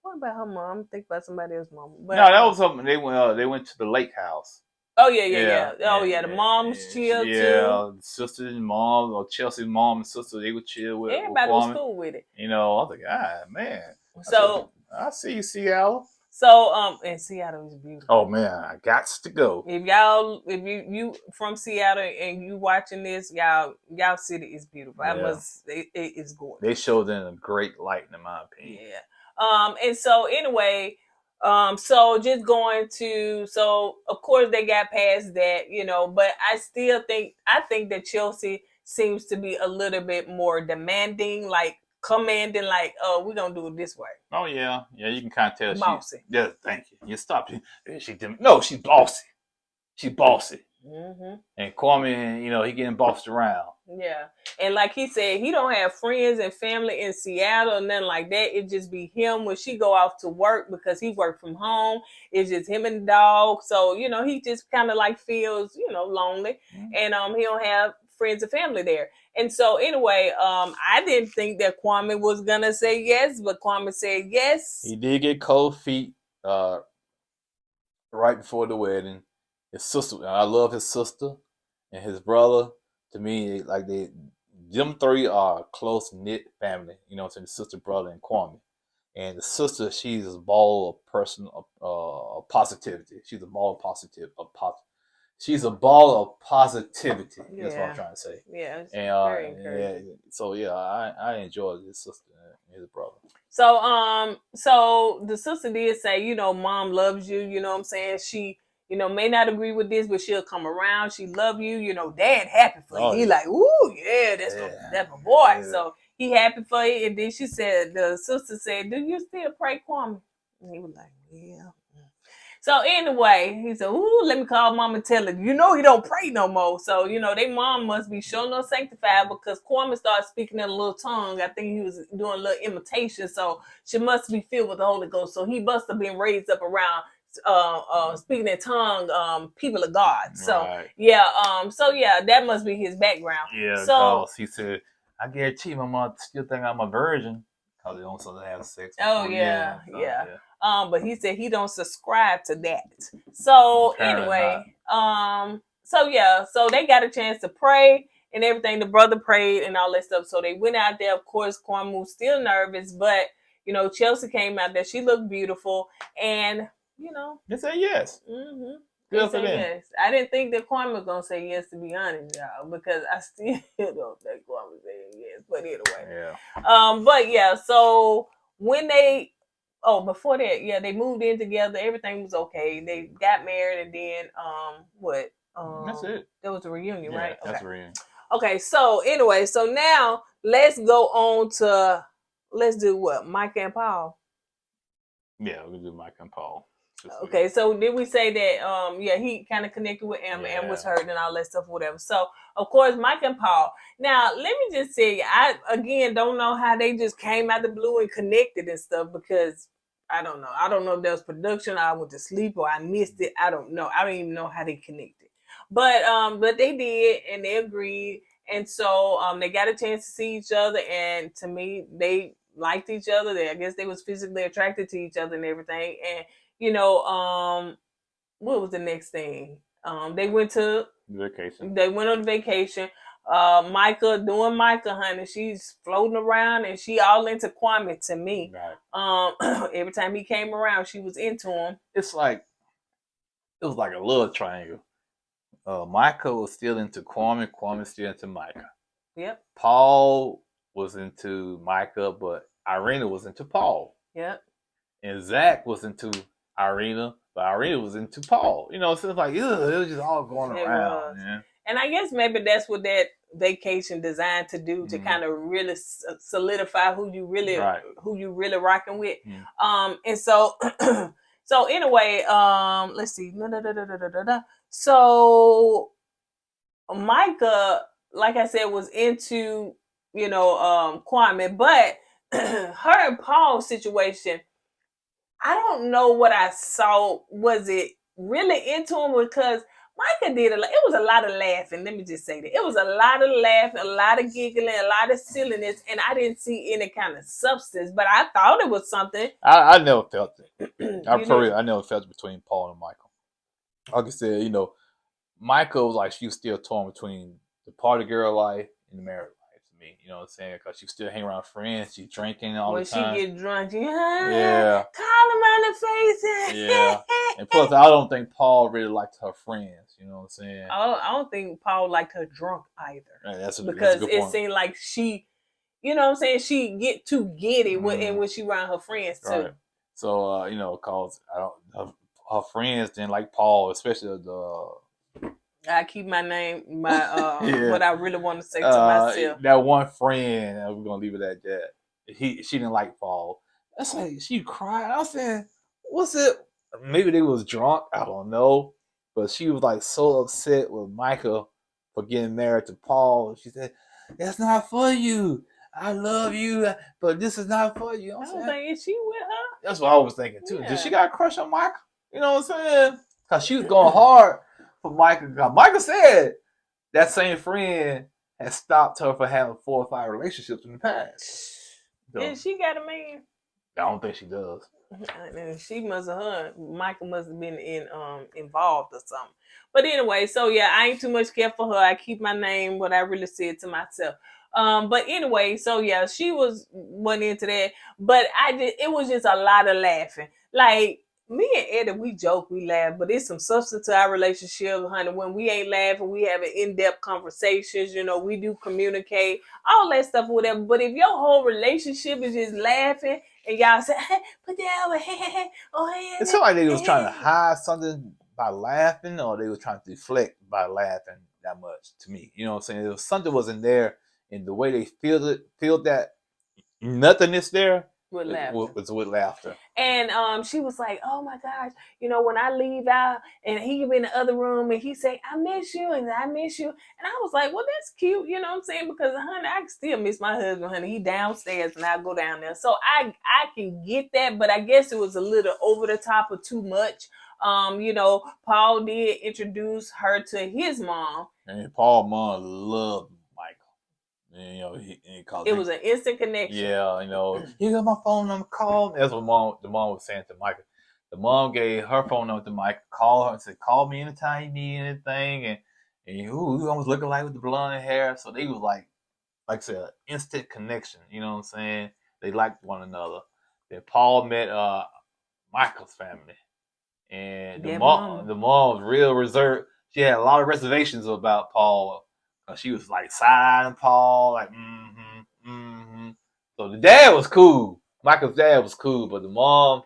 what about her mom? Think about somebody else's mom. But, no, that was something. They went to the lake house. Oh yeah. Oh yeah, the mom's chill too. Yeah, the sister and mom, or Chelsea's mom and sister, they would chill with. Everybody was cool with it. I was like, man. So I see you, Seattle. So and Seattle is beautiful. Oh man, I got to go. If you from Seattle and you watching this, y'all city is beautiful. Yeah. It is gorgeous. They showed in a great light, in my opinion. Yeah. And so anyway, so just going to, so of course they got past that, but I think that Chelsea seems to be a little bit more demanding, like commanding, like, oh, we're gonna do it this way. Oh yeah, you can kind of tell bossy. Thank you. You stop. She's bossy. She's bossy. Mm-hmm. And Kwame, he getting bossed around. Yeah, and like he said, he don't have friends and family in Seattle, nothing like that. It just be him when she go off to work, because he work from home. It's just him and the dog. So he just kind of like feels lonely, and he don't have friends and family there. And so anyway, I didn't think that Kwame was gonna say yes, but Kwame said yes. He did get cold feet right before the wedding. His sister, I love his sister and his brother. To me, like them three are a close knit family. To the sister, brother, and Kwame. And the sister, she's a ball of positivity. She's a ball of She's a ball of positivity. Yeah. That's what I'm trying to say. Yeah, it's very encouraging. So I enjoy his sister and his brother. So so the sister did say, mom loves you. You know what I'm saying? She, may not agree with this, but she'll come around. She love you. Dad happy for you. He like, ooh, yeah, that's my boy. Yeah. So he happy for you. And then the sister said, do you still pray, Kwame? And he was like, yeah. So anyway, he said, ooh, let me call mom and tell her, he don't pray no more. So, their mom must be sure no sanctified, because Kwame started speaking in a little tongue. I think he was doing a little imitation. So she must be filled with the Holy Ghost. So he must have been raised up around speaking in tongue, people of God. So right. That must be his background. Yeah, so he said, I guarantee my mom still think I'm a virgin because they don't supposed to have sex. Oh yeah. But he said he don't subscribe to that. So anyway, so they got a chance to pray and everything. The brother prayed and all that stuff. So they went out there. Of course, Kwame was still nervous, but Chelsea came out there. She looked beautiful, and they said yes. Mm-hmm. Good for them. Yes. I didn't think that Kwame was gonna say yes, to be honest, y'all, because I still don't think Kwame said yes. But anyway, but yeah. So when before that, they moved in together. Everything was okay. They got married, and then what? That's it. There was a reunion, right? That's a reunion. Okay. So anyway, so now let's go on to do what? Micah and Paul. Yeah, we'll do Micah and Paul. Okay, so did we say that he kind of connected with Amber and was hurt and all that stuff, whatever. So of course Micah and Paul. Now let me just say, I again don't know how they just came out the blue and connected and stuff, because I don't know if there was production, or I went to sleep, or I missed it. I don't know. I don't even know how they connected. But they did, and they agreed, and so they got a chance to see each other, and to me they liked each other. I guess they was physically attracted to each other and everything. And what was the next thing? They went to vacation. They went on vacation. Micah doing Micah, honey. She's floating around and she all into Kwame to me. Right. Every time he came around, she was into him. It was like a love triangle. Micah was still into Kwame. Kwame still into Micah. Yep. Paul was into Micah, but Irina was into Paul. Yep. And Zach was into Irina, but Irina was into Paul. You know, so it's like, ugh, it was just all going around, man. And I guess maybe that's what that vacation designed to do, to kind of really solidify who you really rocking with. And so so anyway, let's see. So Micah, like I said, was into, Kwame, but her and Paul's situation, I don't know what I saw. Was it really into him? Because Micah did it was a lot of laughing. Let me just say that. It was a lot of laughing, a lot of giggling, a lot of silliness, and I didn't see any kind of substance, but I thought it was something. I never felt it. I never felt it between Paul and Michael. Like I said, Michael was like, she was still torn between the party girl life and the married life to me. You know what I'm saying? Because she still hanging around friends. She drinking all the time. When she get drunk, yeah. Call him on the face. Yeah. And plus, I don't think Paul really liked her friends. You know what I'm saying? I don't think Paul liked her drunk either. Right, because it seemed like she, you know what I'm saying, she get too giddy when she around her friends too. Right. So, because her friends didn't like Paul, especially I keep my name, what I really want to say to myself. That one friend, we're gonna leave it at that. She didn't like Paul. That's like she cried. I was saying, what's it? Maybe they was drunk. I don't know, but she was like so upset with Micah for getting married to Paul. She said, "That's not for you. I love you, but this is not for you." I don't think, is she with her? That's what I was thinking too. Yeah. Did she got a crush on Micah? You know what I'm saying? Because she was going hard for Micah. Micah said that same friend has stopped her from having 4 or 5 relationships in the past. So, and she got a man? I don't think she does. She must have Michael must have been involved or something. But anyway, so yeah, I ain't too much care for her. I keep my name, what I really said to myself. But anyway, so yeah, she went into that. But it was just a lot of laughing. Like, me and Eddie, we joke, we laugh, but it's some substance to our relationship, honey. When we ain't laughing, we having in-depth conversations, we do communicate, all that stuff, whatever. But if your whole relationship is just laughing and y'all say, hey, put that over, hey, it felt like they was trying to hide something by laughing, or they was trying to deflect by laughing that much to me. You know what I'm saying? There was something wasn't there in the way they feel that nothingness there. With laughter. And she was like, oh my gosh, when I leave out and he be in the other room and he say, I miss you and I miss you. And I was like, well, that's cute, you know what I'm saying? Because, honey, I can still miss my husband, honey. He downstairs and I go down there. So I can get that, but I guess it was a little over the top or too much. Paul did introduce her to his mom. And Paul's mom loved Michael. And, it was an instant connection. Yeah, you got my phone number, call me. That's what the mom was saying to Michael. The mom gave her phone number to Michael, call her and said, call me anytime you need anything. And you almost looking like with the blonde hair. So they was like I said, instant connection. You know what I'm saying? They liked one another. Then Paul met Michael's family. And the mom was real reserved. She had a lot of reservations about Paul. She was like side-eyeing Paul, like, So the dad was cool. Michael's dad was cool, but the mom,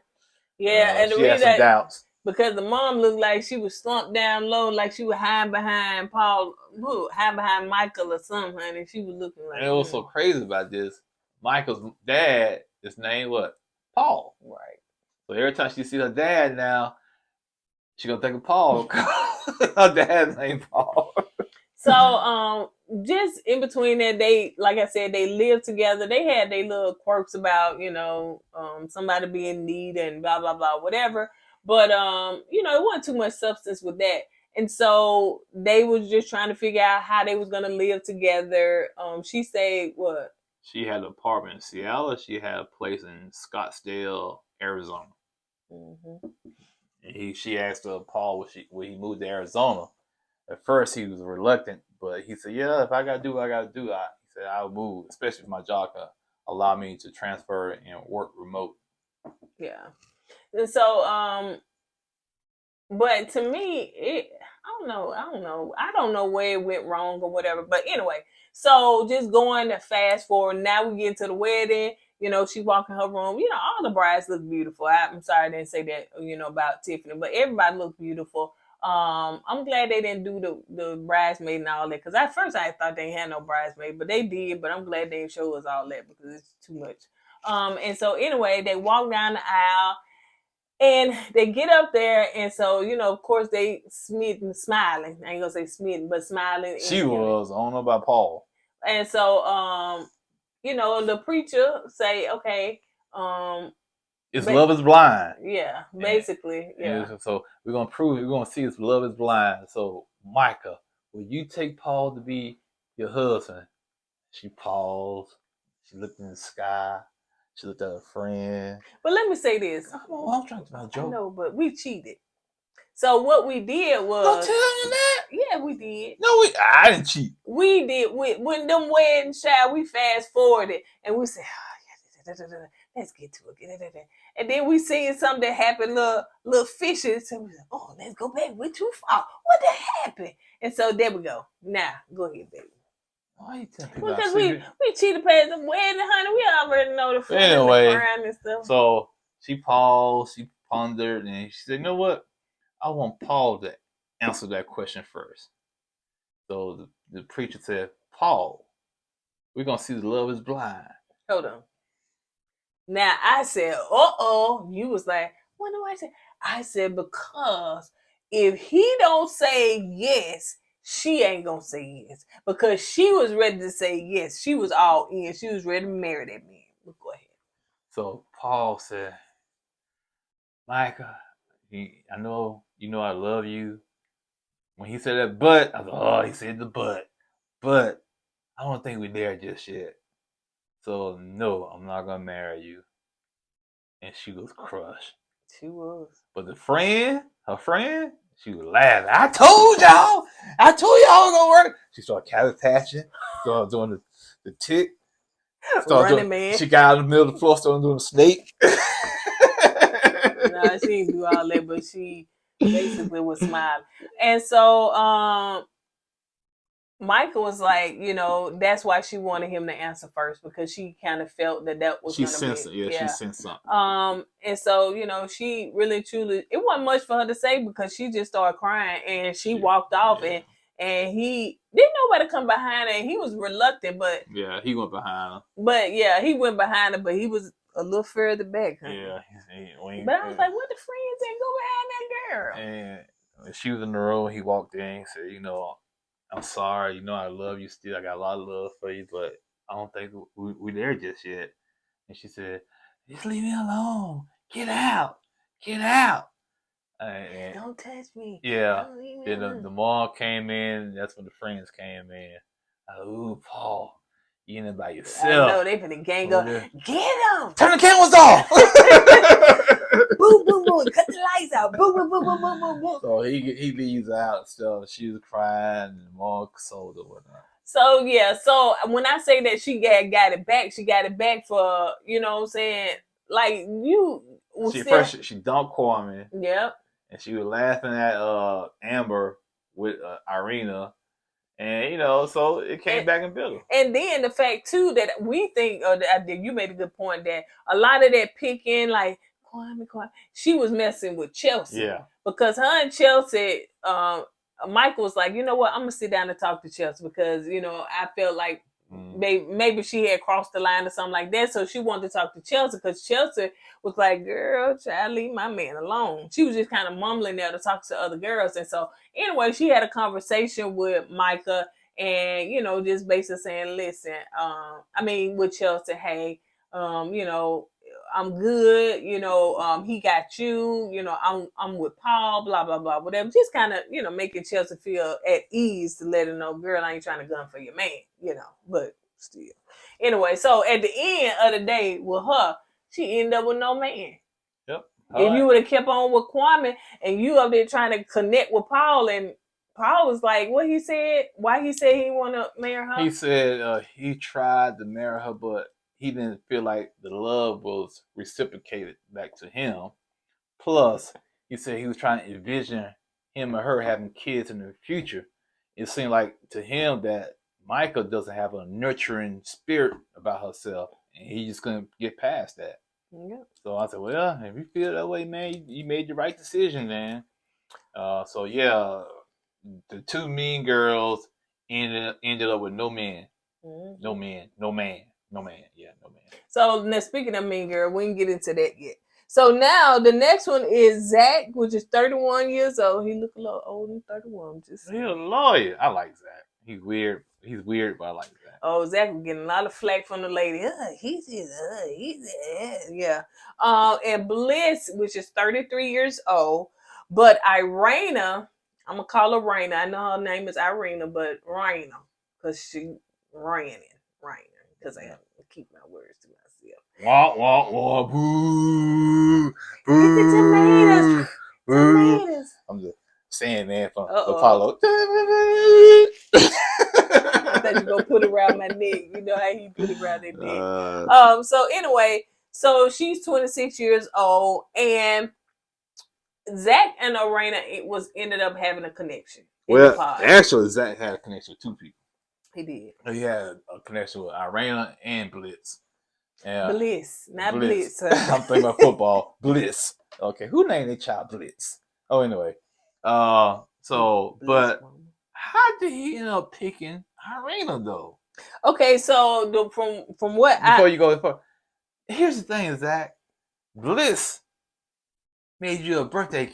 and she had some doubts. Because the mom looked like she was slumped down low, like she was hiding behind Paul, hiding behind Michael or something, honey. She was looking like. And it was so crazy about this. Michael's dad is named what? Paul. Right. So every time she see her dad now, she gonna think of Paul. Her dad's named Paul. So, just in between that, they, like I said, they lived together. They had their little quirks about, somebody being in need and blah, blah, blah, whatever. But, it wasn't too much substance with that. And so they was just trying to figure out how they was going to live together. She said what? She had an apartment in Seattle. She had a place in Scottsdale, Arizona. Mm-hmm. And she asked Paul would he moved to Arizona. At first, he was reluctant But he said, yeah, if I gotta do what I gotta do, he said I'll move, especially if my job can allow me to transfer and work remote. Yeah. And so, but to me, I don't know where it went wrong or whatever. But anyway, so just going to fast forward. Now we get to the wedding. You know, she walk in her room. You know, all the brides look beautiful. I'm sorry I didn't say that, you know, about Tiffany, but everybody looked beautiful. I'm glad they didn't do the bridesmaid and all that, because at first I thought they had no bridesmaid, but they did. But I'm glad they didn't show us all that because it's too much. And so anyway, they walk down the aisle. And they get up there, and so, you know, of course, they smiling. I ain't gonna say smitten, but smiling. She was, I don't know about Paul. And so, you know, the preacher say, okay, it's love is blind. Yeah, basically, yeah. And so we're gonna see his love is blind. So Micah, will you take Paul to be your husband? She paused. She looked in the sky. She looked at her friend. But let me say this. Come on, I'm trying to joke. I know, but we cheated. So what we did was... Don't tell you that. Yeah, we did. No, I didn't cheat. We did. When them wedding shower, we fast forwarded and we said, oh, yeah, let's get to it. And then we seen something that happened, little fishes. And we said, oh, let's go back. We're too far. What the happened? And so there we go. Now, go ahead, baby. Why you telling people? Because we cheated past the wedding, honey. We already know the food anyway, and stuff. So she paused, she pondered, and she said, you know what? I want Paul to answer that question first. So the preacher said, Paul, we're going to see the love is blind. Hold on. Now I said, uh-oh. You was like, what do I say? I said, because if he don't say yes, she ain't gonna say yes, because she was ready to say yes. She was all in. She was ready to marry that man. But go ahead. So Paul said, Micah, I know you know I love you. When he said that but, I was like, oh, he said the but I don't think we're there just yet. So no, I'm not gonna marry you. And she was crushed. She was. But her friend, she was laughing. I told y'all it was gonna work. She started cabbage started doing the tick. Running man. She got out of the middle of the floor, started doing the snake. Nah, she didn't do all that, but she basically was smiling. And so Micah was like, you know, that's why she wanted him to answer first, because she kind of felt that was she sensed it. Yeah, she sensed something. And so, you know, she really truly, it wasn't much for her to say, because she just started crying and she walked off. Yeah. and he didn't nobody come behind her, and he was reluctant, but yeah, he went behind her. But yeah, he went behind her, but he was a little further back. Huh? Yeah, but I was like, what the friends ain't go behind that girl? And when she was in the room, he walked in and said, you know, I'm sorry, you know I love you still. I got a lot of love for you, but I don't think we're there just yet. And she said, just leave me alone. Get out. And don't touch me. Yeah. Then the mom came in. That's when the friends came in. Ooh, Paul, you in there by yourself. I know, they finna gang up. Get him. Turn the cameras off. Boom, boom, boom. Cut the lights out. Boom, boom, boom, boom, boom, boom, boom. So he leaves out and stuff. She was crying and the mom consoled her whatnot. So yeah, so when I say that she got it back for, you know what I'm saying, like you. She dumped Kwame. Yep. And she was laughing at Amber with Irina. And, you know, so it came back and built her. And then the fact, too, that we think, you made a good point, that a lot of that picking, like, Kwame, she was messing with Chelsea. Yeah. Because her and Chelsea, Michael was like, you know what, I'm going to sit down and talk to Chelsea, because, you know, I felt like maybe she had crossed the line or something like that. So she wanted to talk to Chelsea, because Chelsea was like, girl, child, leave my man alone. She was just kind of mumbling there to talk to other girls. And so anyway, she had a conversation with Micah, and, you know, just basically saying, listen, with Chelsea, hey, you know, I'm good, you know, he got you, you know, I'm with Paul, blah, blah, blah, whatever. Just kind of, you know, making Chelsea feel at ease to let her know, girl, I ain't trying to gun for your man, you know, but still. Anyway, so at the end of the day with her, she ended up with no man. Yep. If you would have kept on with Kwame and you up there trying to connect with Paul, and Paul was like, what he said? Why he said he want to marry her? He said he tried to marry her, but he didn't feel like the love was reciprocated back to him. Plus, he said he was trying to envision him and her having kids in the future. It seemed like to him that Micah doesn't have a nurturing spirit about herself, and he just couldn't get past that. Yeah. So I said, well, if you feel that way, man, you made the right decision, man. So yeah, the two mean girls ended up with no man. Mm-hmm. No man. Yeah, no man. So now, speaking of Mean Girl, we didn't get into that yet. So now the next one is Zach, which is 31 years old. He look a little older than 31. Just He's a lawyer. I like Zach. He's weird, but I like Zach. Oh, Zach was getting a lot of flack from the lady. Yeah. And Bliss, which is 33 years old, but Irina, I'm gonna call her Raina. I know her name is Irina, but Raina, because she ran because I have to keep my words to myself. Wah, wah, wah, boo, boo, Get the tomatoes. I'm just saying, man, from Uh-oh. Apollo. I thought you gonna put it around my neck. You know how he put it around their neck. So anyway, so she's 26 years old, and Zach and Irina ended up having a connection. Well, actually, Zach had a connection with two people. He did. He had a connection with Irina and Bliss. Bliss, not Blitz. I'm thinking about football. Bliss. Okay, who named their child Blitz? Oh, anyway. So, but how did he end up picking Irina though? Okay, so from what before you go, here's the thing, Zach. Bliss made you a birthday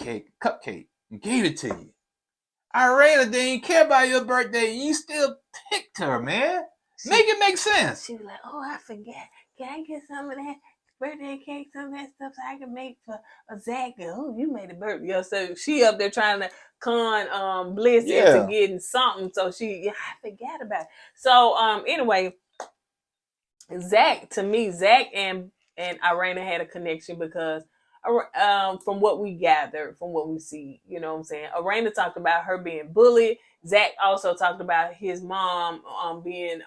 cupcake, and gave it to you. Irina didn't care about your birthday, and you still picked her, man. Make it make sense. She was like, "Oh, I forget. Can I get some of that birthday cake, some of that stuff, so I can make for a Zach?" Oh, you made a birthday. So she up there trying to con Bliss into getting something. So I forgot about it. So anyway, Zach and Irina had a connection because from what we gathered, from what we see, you know what I'm saying? Irina talked about her being bullied. Zach also talked about his mom being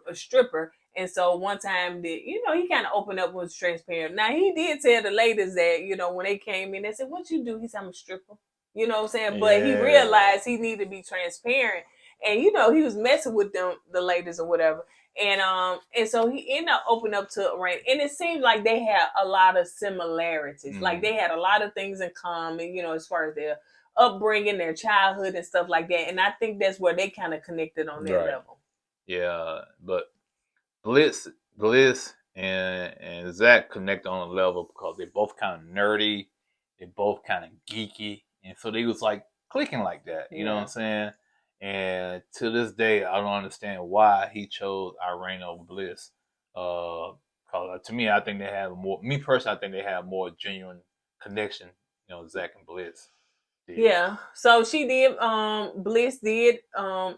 a stripper. And so one time that, he kind of opened up and was transparent. Now, he did tell the ladies that, when they came in, they said, "What you do?" He said, "I'm a stripper." You know what I'm saying? But he realized he needed to be transparent. And, he was messing with the ladies or whatever. And so he ended up opening up to Rant, and it seemed like they had a lot of similarities. Like they had a lot of things in common, as far as their upbringing, their childhood, and stuff like that. And I think that's where they kind of connected on that level. Yeah, but Bliss and Zach connect on a level because they're both kind of nerdy, they're both kind of geeky, and so they was like clicking like that. You know what I'm saying? And to this day, I don't understand why he chose Irina over Bliss. Because to me, I think they have more. Me personally, I think they have more genuine connection. Zach and Bliss. Yeah. So she did. Bliss did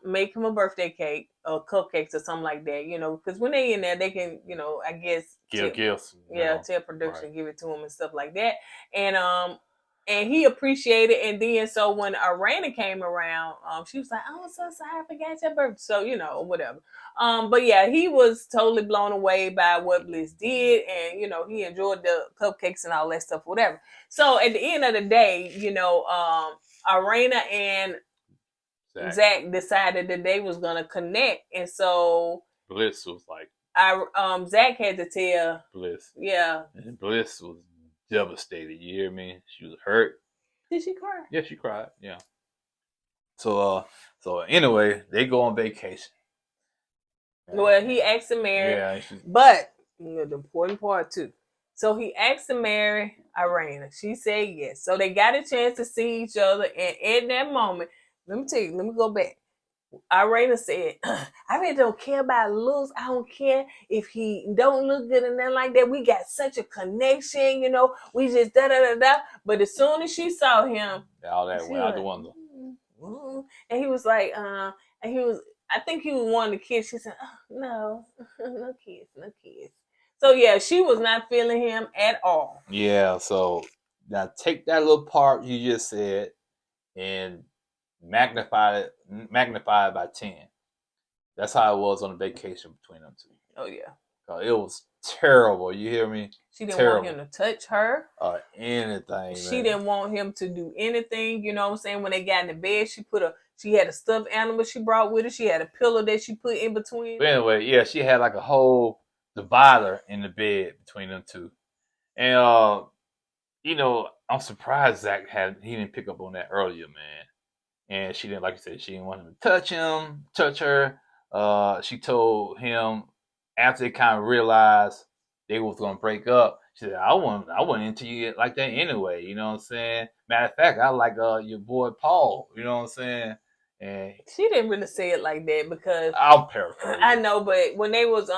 make him a birthday cake, or cupcakes, or something like that. Because when they in there, they can, I guess give gifts. Tell production, give it to him and stuff like that. And he appreciated it. And then so when Irina came around, she was like, "Oh, I'm so sorry, I forgot your birthday." So, whatever. But yeah, he was totally blown away by what Bliss did. And, he enjoyed the cupcakes and all that stuff, whatever. So at the end of the day, Irina and Zach decided that they was going to connect. And so Bliss was like, Zach had to tell Bliss. Yeah. And Bliss was devastated. You hear me? She was hurt. Did she cry? Yeah, she cried. Yeah. So anyway, they go on vacation. Well, he asked to marry. Yeah. But the important part too. So he asked to marry Irina. She said yes. So they got a chance to see each other, and at that moment, let me go back. Irina said, "I really don't care about looks. I don't care if he don't look good and nothing like that. We got such a connection, we just da-da-da-da." But as soon as she saw him, all that went out the window. And he was like, I think he was wanting to kiss. She said, "Oh, no, no kiss. So yeah, she was not feeling him at all. Yeah, so now take that little part you just said and magnified by 10. That's how it was on the vacation between them two. Oh yeah. It was terrible. You hear me? She didn't want him to touch her. Or anything. She didn't want him to do anything. You know what I'm saying? When they got in the bed, she had a stuffed animal she brought with her. She had a pillow that she put in between. But anyway, yeah, she had like a whole divider in the bed between them two. And you know, I'm surprised Zach he didn't pick up on that earlier, man. And she didn't, like you said, she didn't want him to touch her. She told him after they kind of realized they was gonna break up. She said, I wasn't into you like that anyway. You know what I'm saying? Matter of fact, I like your boy Paul. You know what I'm saying? And she didn't really say it like that because I'll paraphrase. I know, but when they was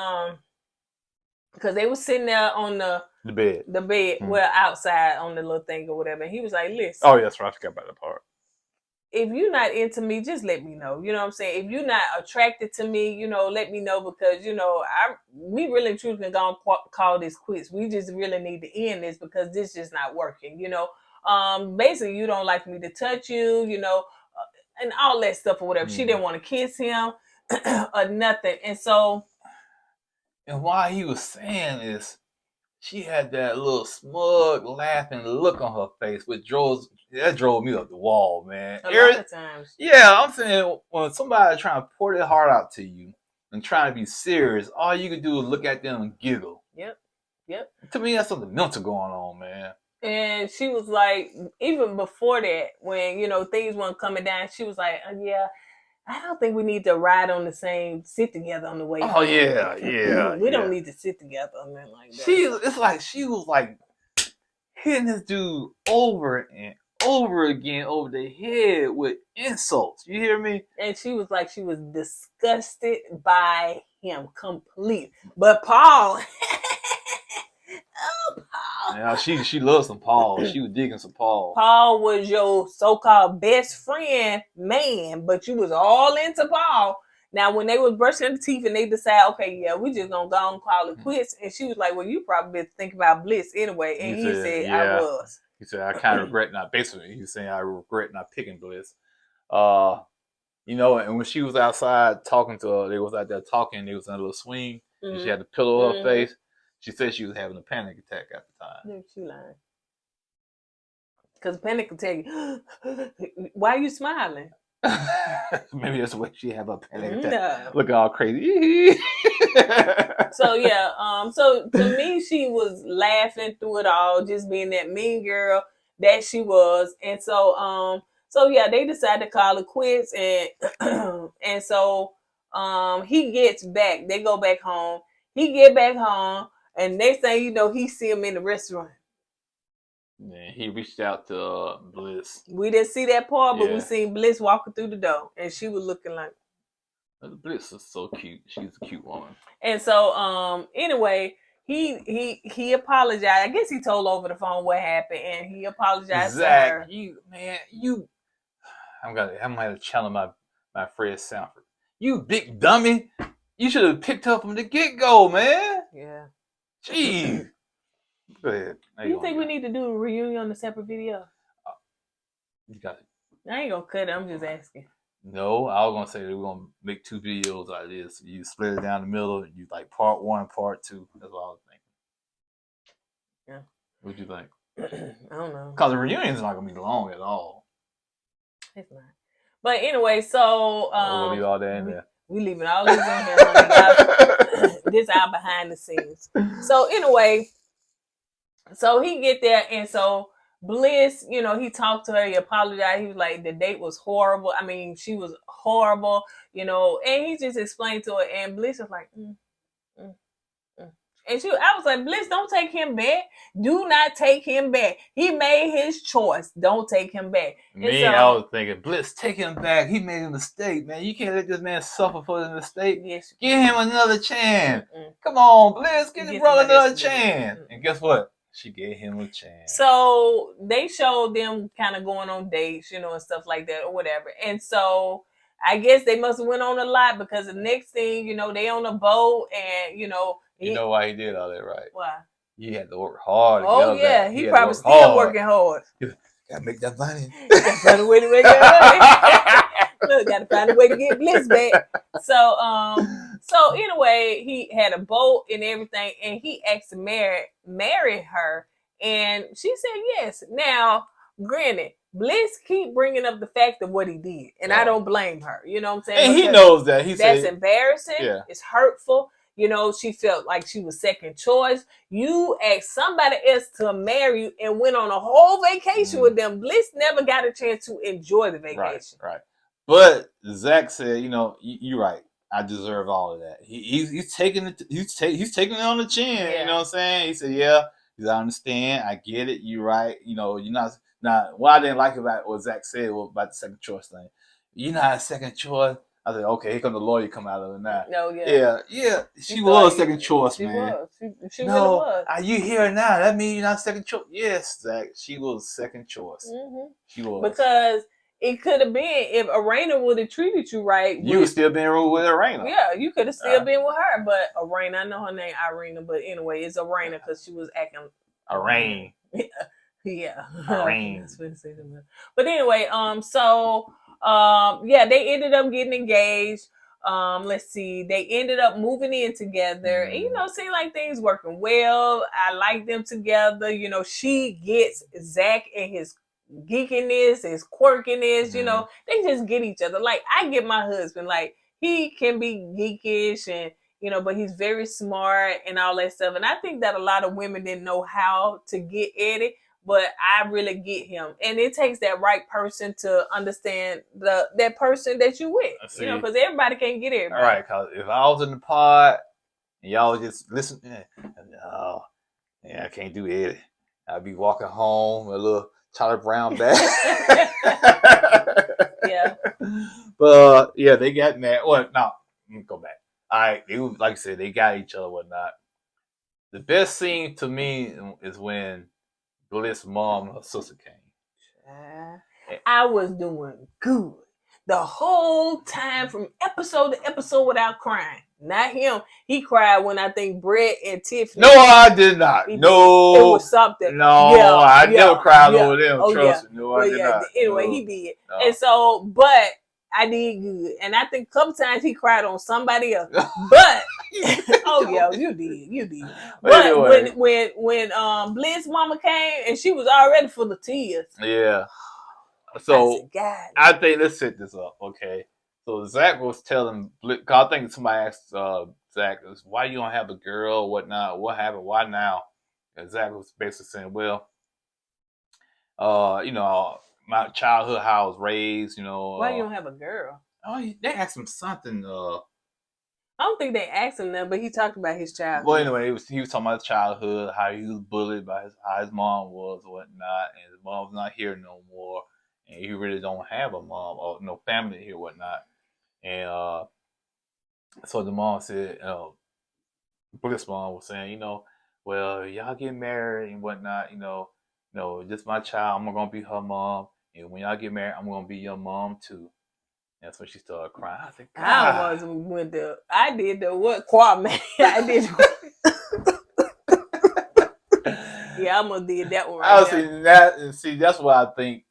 because they was sitting there on the bed, well, outside on the little thing or whatever, and he was like, "Listen." Oh, yeah, that's right. I forgot about that part. If you're not into me, just let me know. You know what I'm saying? If you're not attracted to me, you know, let me know because, you know, we really truly can go and call this quits. We just really need to end this because this just not working, you know. Basically, you don't like me to touch you, you know, and all that stuff or whatever. She didn't want to kiss him or nothing. And so. And while he was saying this, she had that little smug, laughing look on her face, which drove me up the wall, man. A lot of times. Yeah, I'm saying when somebody trying to pour their heart out to you and trying to be serious, all you can do is look at them and giggle. Yep. To me, that's something mental going on, man. And she was like, even before that, when, you know, things weren't coming down, she was like, yeah, I don't think we need to sit together on the way. Oh, yeah. We don't need to sit together on that like that. It's like she was like hitting this dude over and over again over the head with insults. You hear me? And she was like, she was disgusted by him completely. But Paul, Paul. Yeah, she loves some Paul. She was digging some Paul. Paul was your so-called best friend man, but you was all into Paul. Now, when they was brushing their teeth and they decide, okay, yeah, we just gonna go and call it quits. And she was like, well, you probably been thinking about Bliss anyway. And he said, yeah. I was. He said, I kind of regret not, basically, he was saying, I regret not picking Bliss. You know, and when she was outside talking to her, they was out there talking, they was under a swing, and she had the pillow on her face. She said she was having a panic attack at the time. No, she lying. Because panic attack, why are you smiling? Maybe that's the way she have a panic attack. No. Look all crazy. So yeah, so to me, she was laughing through it all, just being that mean girl that she was. And so yeah, they decided to call it quits, and and so he gets back. They go back home. He get back home, and next thing you know, he see him in the restaurant. Yeah, he reached out to Bliss. We didn't see that part, but we seen Bliss walking through the door, and she was looking like. Bliss is so cute. She's a cute woman. And so, anyway, he apologized. I guess he told over the phone what happened, and he apologized Zach, to her. I'm gonna challenge my friend Sanford. You big dummy. You should have picked up from the get-go, man. Yeah. Jeez. Go ahead. You think we need to do a reunion on a separate video? You got it. I ain't gonna cut it. I'm just asking. No, I was gonna say that we're gonna make 2 videos out of this. You split it down the middle, and you like part 1 and part 2. That's what I was thinking. Yeah. What'd you think? I don't know. Because the reunion's not gonna be long at all. It's not. But anyway, so we'll leave all that in there. We leaving all this in here. This out behind the scenes. So anyway, so he get there, and so Bliss, you know, he talked to her, he apologized. He was like, the date was horrible. I mean, she was horrible, you know, and he just explained to her, and Bliss was like, And I was like, Bliss, don't take him back. Do not take him back. He made his choice. Don't take him back. I was thinking, Bliss, take him back. He made a mistake, man. You can't let this man suffer for the mistake. Yes. Give him another chance. Come on, Bliss, give the brother another chance. And guess what? She gave him a chance. So they showed them kind of going on dates, you know, and stuff like that or whatever. And so I guess they must have went on a lot, because the next thing, you know, they on a boat, and, you know. You know why he did all that, right? Why? He had to work hard. Oh, yeah. He probably still working hard. Gotta make that money. Gotta find a way to make that money. Look, gotta find a way to get Bliss back. So anyway, he had a boat and everything, and he asked to marry her, and she said yes. Now, granted, Bliss keep bringing up the fact of what he did, and I don't blame her. You know what I'm saying? And he knows that. That's embarrassing. Yeah. It's hurtful. You know, she felt like she was second choice. You asked somebody else to marry you and went on a whole vacation with them. Bliss never got a chance to enjoy the vacation. Right. But Zach said, you know, you're right. I deserve all of that. He's taking it. He's taking it on the chin. Yeah. You know what I'm saying? He said, yeah, I understand. I get it. You're right. You know, you're not. What I didn't like about what Zach said about the second choice thing. You're not a second choice. I said, okay, here comes the lawyer come out of it now. No, yeah. Yeah. She was second choice, she man. Was. She really was. Are you here now? That means you're not second choice. Yes, Zach. She was second choice. Mm-hmm. She was. Because it could have been, if Irina would have treated you right. You would still been with Irina. Yeah, you could have still been with her. But Irina, I know her name Irina, but anyway, it's Irina because she was acting. Irene. Yeah. Irene. But anyway, they ended up getting engaged. Let's see, they ended up moving in together. And, you know, seemed like things working well. I like them together. You know, she gets Zach and his geekiness, his quirkiness. You know, they just get each other. Like, I get my husband. Like, he can be geekish and, you know, but he's very smart and all that stuff. And I think that a lot of women didn't know how to get at it. But I really get him. And it takes that right person to understand that person that you with. See, you know, because everybody can't get everybody. All right, because if I was in the pod and y'all just listen, I can't do it. I'd be walking home with a little Charlie Brown bag. Yeah. But, they got mad. Well, no, let me go back. All right, like I said, they got each other, whatnot. The best scene to me is when Bliss' mom and her sister came. I was doing good the whole time from episode to episode without crying. Not him. He cried when I think Brett and Tiffany. No, I did not. No. It was something. No, I never cried over them. Trust me. No, I did not. Anyway, he did. No. And so, but I did good. And I think a couple times he cried on somebody else. But you did. But anyway. when Bliss mama came and she was already full of tears. Yeah. So I think let's set this up, okay? So Zach was telling Bliss, cause I think somebody asked Zach, why you don't have a girl or whatnot? What happened? Why now? And Zach was basically saying, well, you know, my childhood, how I was raised, you know. Why you don't have a girl? Oh, they asked him something. I don't think they asked him that, but he talked about his childhood. Well, anyway, he was talking about his childhood, how he was bullied by how his mom was or whatnot, and his mom's not here no more, and he really don't have a mom or no family here, whatnot. And so the mom said, Bliss mom was saying, you know, well, y'all get married and whatnot, you know, this my child, I'm gonna be her mom, and when y'all get married, I'm gonna be your mom too. And that's when she started crying. I said, God. I did the what Kwame. I did. Yeah, I almost did that one right now. See, that's what I think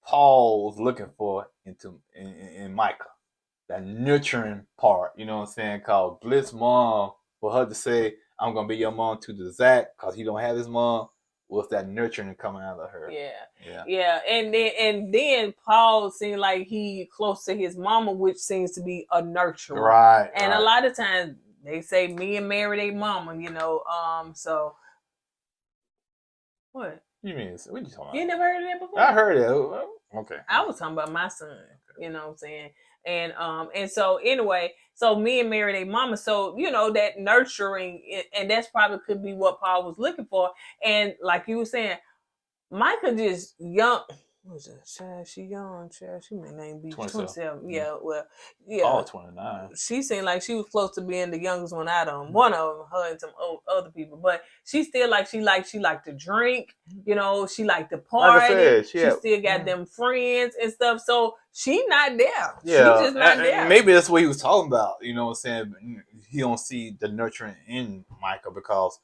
Paul was looking for in Micah. That nurturing part, you know what I'm saying? Called Bliss mom, for her to say, I'm gonna be your mom to the Zach, because he don't have his mom, was that nurturing coming out of her. Yeah. And then Paul seemed like he close to his mama, which seems to be a nurturer. Right. And a lot of times they say men marry their mama, you know. So what? You mean, what you talking about? You never heard of that before? I heard it. Okay. I was talking about my son. You know what I'm saying? And so anyway, so men marry their mama. So, you know, that nurturing, and that's probably could be what Paul was looking for. And like you were saying, Micah just young. What was that? Child, she young. Child, she may name be 27. Yeah, well, yeah. Oh, 29. She seemed like she was close to being the youngest one out of them. One of them, her and some other people. But she still like she liked to drink. You know, she liked to party. Like I said, she still got them friends and stuff. So she not there. Yeah, she's just not there. Maybe that's what he was talking about. You know what I'm saying? He don't see the nurturing in Micah because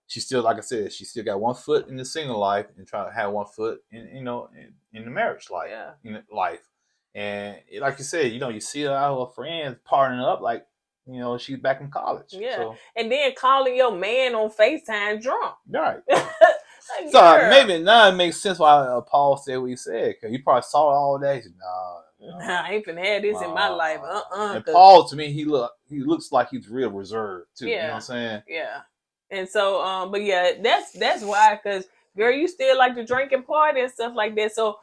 she still, like I said, she still got one foot in the single life and trying to have one foot in, you know, in the marriage life. Yeah. In life. And like you said, you know, you see her friends partying up like, you know, she's back in college. Yeah. So, and then calling your man on FaceTime drunk. right. Like, So girl. maybe now it makes sense why Paul said what he said, because he probably saw it all day. He said, nah, I ain't finna have this in my life. And Paul, to me, he looks like he's real reserved too. Yeah. You know what I'm saying? Yeah. And so, but yeah, that's why, because girl, you still like to drink and party and stuff like that. So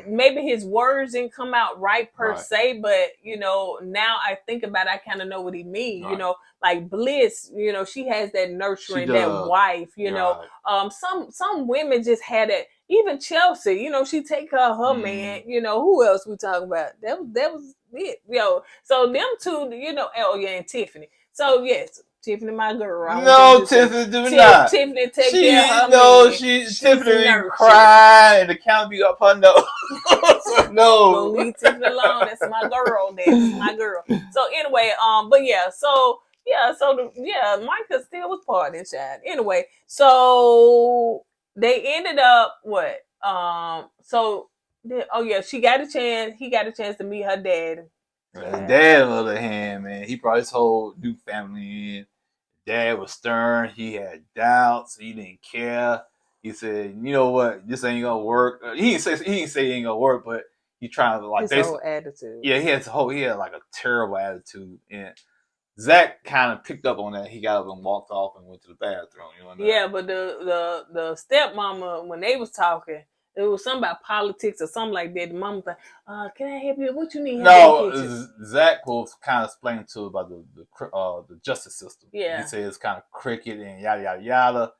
maybe his words didn't come out right per se, but you know, now I think about it, I kind of know what he means. Right. You know, like Bliss, you know, she has that nurturing, that wife. You know, some women just had it. Even Chelsea, you know, she take her man. You know, who else we talking about? That was it. Yo, so them two, you know, and Tiffany. So yes. Tiffany, my girl. No, Tiffany, do not. Tiffany take care of her man. Tiffany crying and the count be up her nose. So, no. Don't leave Tiffany alone. That's my girl. That's my girl. So anyway, but yeah, Micah still was partying, child. Anyway, so they ended up what? She got a chance. He got a chance to meet her dad. His dad, on the other hand, man, he brought his whole new family in. Dad was stern. He had doubts. He didn't care. He said, "You know what? This ain't gonna work." He didn't say it ain't gonna work, but he trying to like his whole attitude. Yeah, he had like a terrible attitude, and Zach kind of picked up on that. He got up and walked off and went to the bathroom. You know. Yeah, but the stepmama, when they was talking, it was something about politics or something like that. The mama was like, "Can I help you? What you need?" No, Zach was kind of explaining to her about the justice system. Yeah, he said it's kind of crooked and yada yada yada.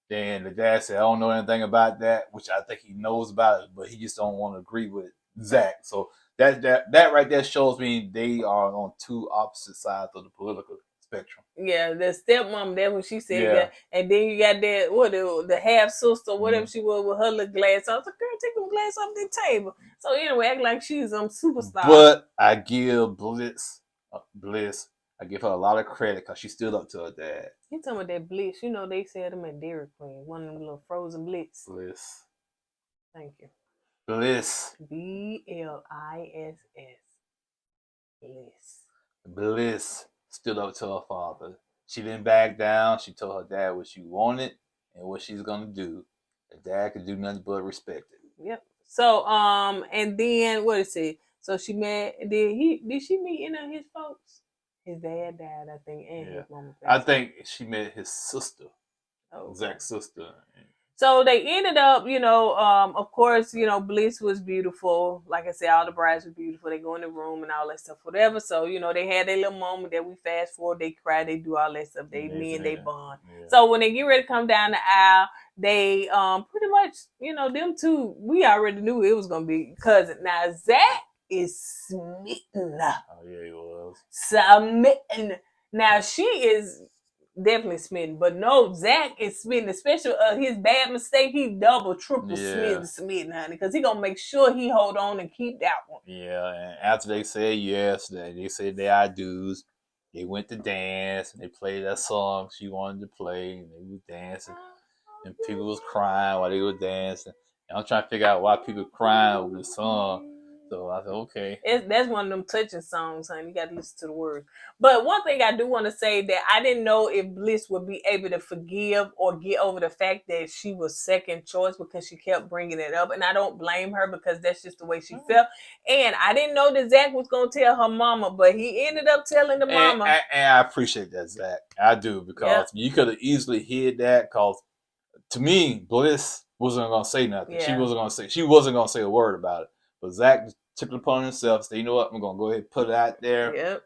Then the dad said, "I don't know anything about that," which I think he knows about it, but he just don't want to agree with Zach. So that right there shows me they are on two opposite sides of the political spectrum. Yeah, the stepmom, that's what she said that. And then you got that, the half sister, whatever she was with her little glass. I was like, girl, take them glass off the table. So anyway, act like she's superstar. But I give Bliss, I give her a lot of credit because she stood up to her dad. You talking about that Bliss? You know they sell them at Dairy Queen, one of them little frozen Bliss. Bliss. Thank you. Bliss. Bliss. Bliss. Bliss stood up to her father. She didn't back down. She told her dad what she wanted and what she's gonna do. The dad could do nothing but respect it. Yep. So and then what is it? So she met. Did she meet any of his folks? His dad died, I think, and his mama. I think she met his sister, Zach's sister. So they ended up, you know, of course, you know, Bliss was beautiful. Like I said, all the brides were beautiful. They go in the room and all that stuff, whatever. So, you know, they had their little moment that we fast forward. They cry, they do all that stuff. They they bond. Yeah. So when they get ready to come down the aisle, they pretty much, you know, them two, we already knew it was going to be cousin. Now, Zach is smitten. Oh, yeah, he was. Smitten. Now, she is definitely smitten, but no, Zach is smitten, especially his bad mistake. He double, triple smitten, honey, because he gonna make sure he hold on and keep that one. Yeah, and after they said yes, they said they I do's. They went to dance and they played that song she wanted to play, and they were dancing, and people was crying while they were dancing. And I'm trying to figure out why people crying over the song. So I said, okay. That's one of them touching songs, honey. You got to listen to the words. But one thing I do want to say that I didn't know if Bliss would be able to forgive or get over the fact that she was second choice because she kept bringing it up. And I don't blame her because that's just the way she felt. And I didn't know that Zach was going to tell her mama, but he ended up telling the mama. And I appreciate that, Zach. I do, because you could have easily hid that, because to me, Bliss wasn't going to say nothing. Yeah. She wasn't going to say a word about it. But Zach took it upon himself, said, you know what, I'm going to go ahead and put it out there. Yep.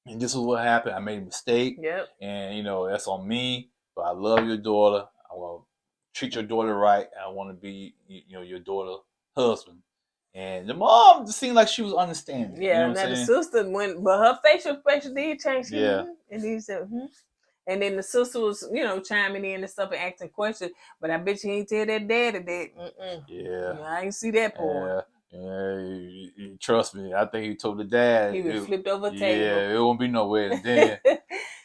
And this is what happened. I made a mistake. Yep. And, you know, that's on me. But I love your daughter. I want to treat your daughter right. I want to be, you know, your daughter's husband. And the mom seemed like she was understanding. Yeah, you know now the sister went, but her facial expression did change. Yeah. And he said, And then the sister was, you know, chiming in and stuff and asking questions. But I bet you ain't tell that daddy that. Yeah. I ain't see that part. Yeah, you trust me. I think he told the dad. He was flipped over the table. Yeah, it won't be nowhere then.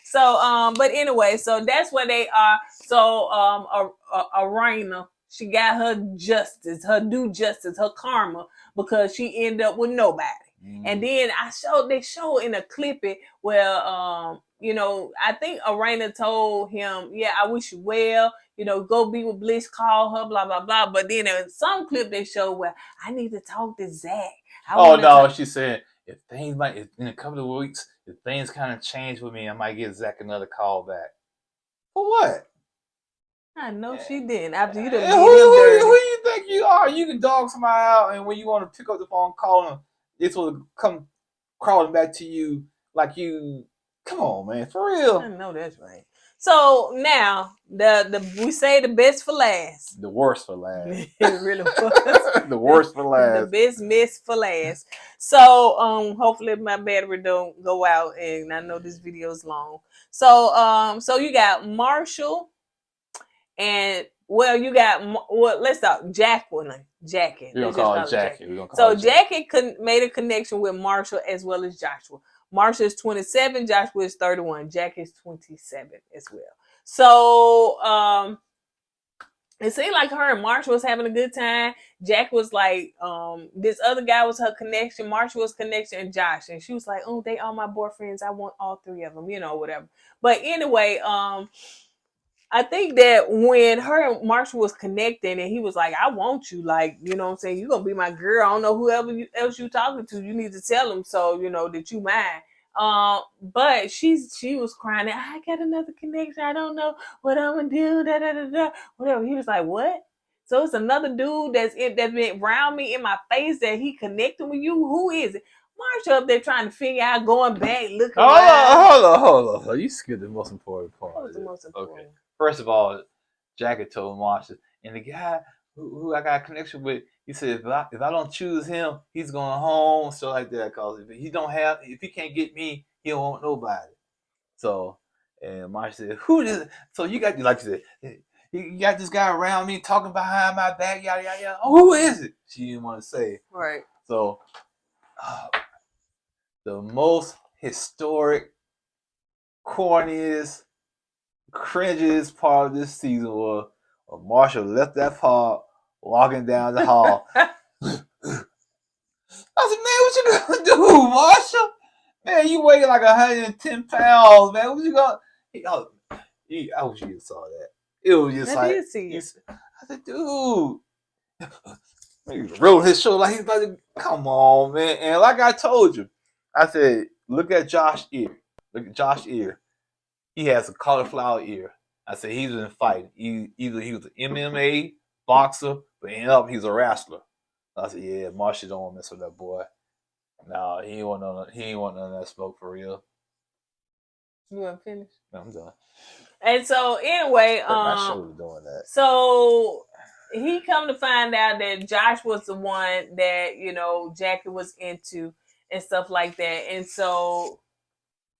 So, but anyway, so that's where they are. So Irina, she got her justice, her due justice, her karma, because she ended up with nobody. And then they showed in a clip it where I think Irina told him, yeah, I wish you well, go be with Bliss, call her, blah, blah, blah. But then in some clip they showed where I need to talk to Zach. She said if things in a couple of weeks, if things kind of change with me, I might give Zach another call back. For what? I know she didn't. After you done Who did him dirty. Who you think you are? You can dog somebody out, and when you want to pick up the phone, call them, this will come crawling back to you like you. Come on, man, for real. I know that's right. So now we say the best for last. The worst for last. It really was. The worst for last. The best miss for last. So hopefully my battery don't go out, and I know this video is long. So you got Marshall, and let's talk Jacqueline. Jackie. We're gonna call it Jackie. So Jackie made a connection with Marshall as well as Joshua. Marshall is 27, Joshua is 31. Jackie is 27 as well. So it seemed like her and Marshall was having a good time. Jack was like, this other guy was her connection. Marshall was connection, and Josh. And she was like, oh, they all my boyfriends. I want all three of them, whatever. But anyway, I think that when her and Marshall was connecting and he was like, I want you, like, you know what I'm saying? You're going to be my girl. I don't know whoever else you talking to. You need to tell him so, that you mine. But she was crying. I got another connection. I don't know what I'm going to do. Da, da, da, da. Whatever. He was like, what? So it's another dude that's been around me in my face that he connected with you. Who is it? Marshall up there trying to figure out, going back, looking around. Hold on. You skipped the most important part. What was the most important? Okay. First of all, Jackie told Marshall, and the guy who I got a connection with, he said, if I don't choose him, he's going home, so like that. Cause if he can't get me, he don't want nobody. So, and Marshall said, who is? So you got, like you said, you got this guy around me talking behind my back, yada yada yada. Oh, who is it? She didn't want to say. Right. So, the most historic, corniest, cringiest part of this season was when Marshall left that park, walking down the hall. I said, man, what you gonna do, Marshall? Man, you weigh like 110 pounds, man. What you gonna? I wish you saw that. It was just I did see it. I said, dude. He rolled his shoulder like he's about to. Come on, man. And like I told you, I said, look at Josh's ear. Look at Josh's ear. He has a cauliflower ear. I said he's been fighting. Either he was an MMA boxer, but ended up he's a wrestler. I said, yeah, Marshall don't want to mess with that boy. No, he ain't want none of that smoke for real. You want to finish? No, I'm done. And so anyway, my shoulder doing that. So he come to find out that Josh was the one that Jackie was into and stuff like that, and so.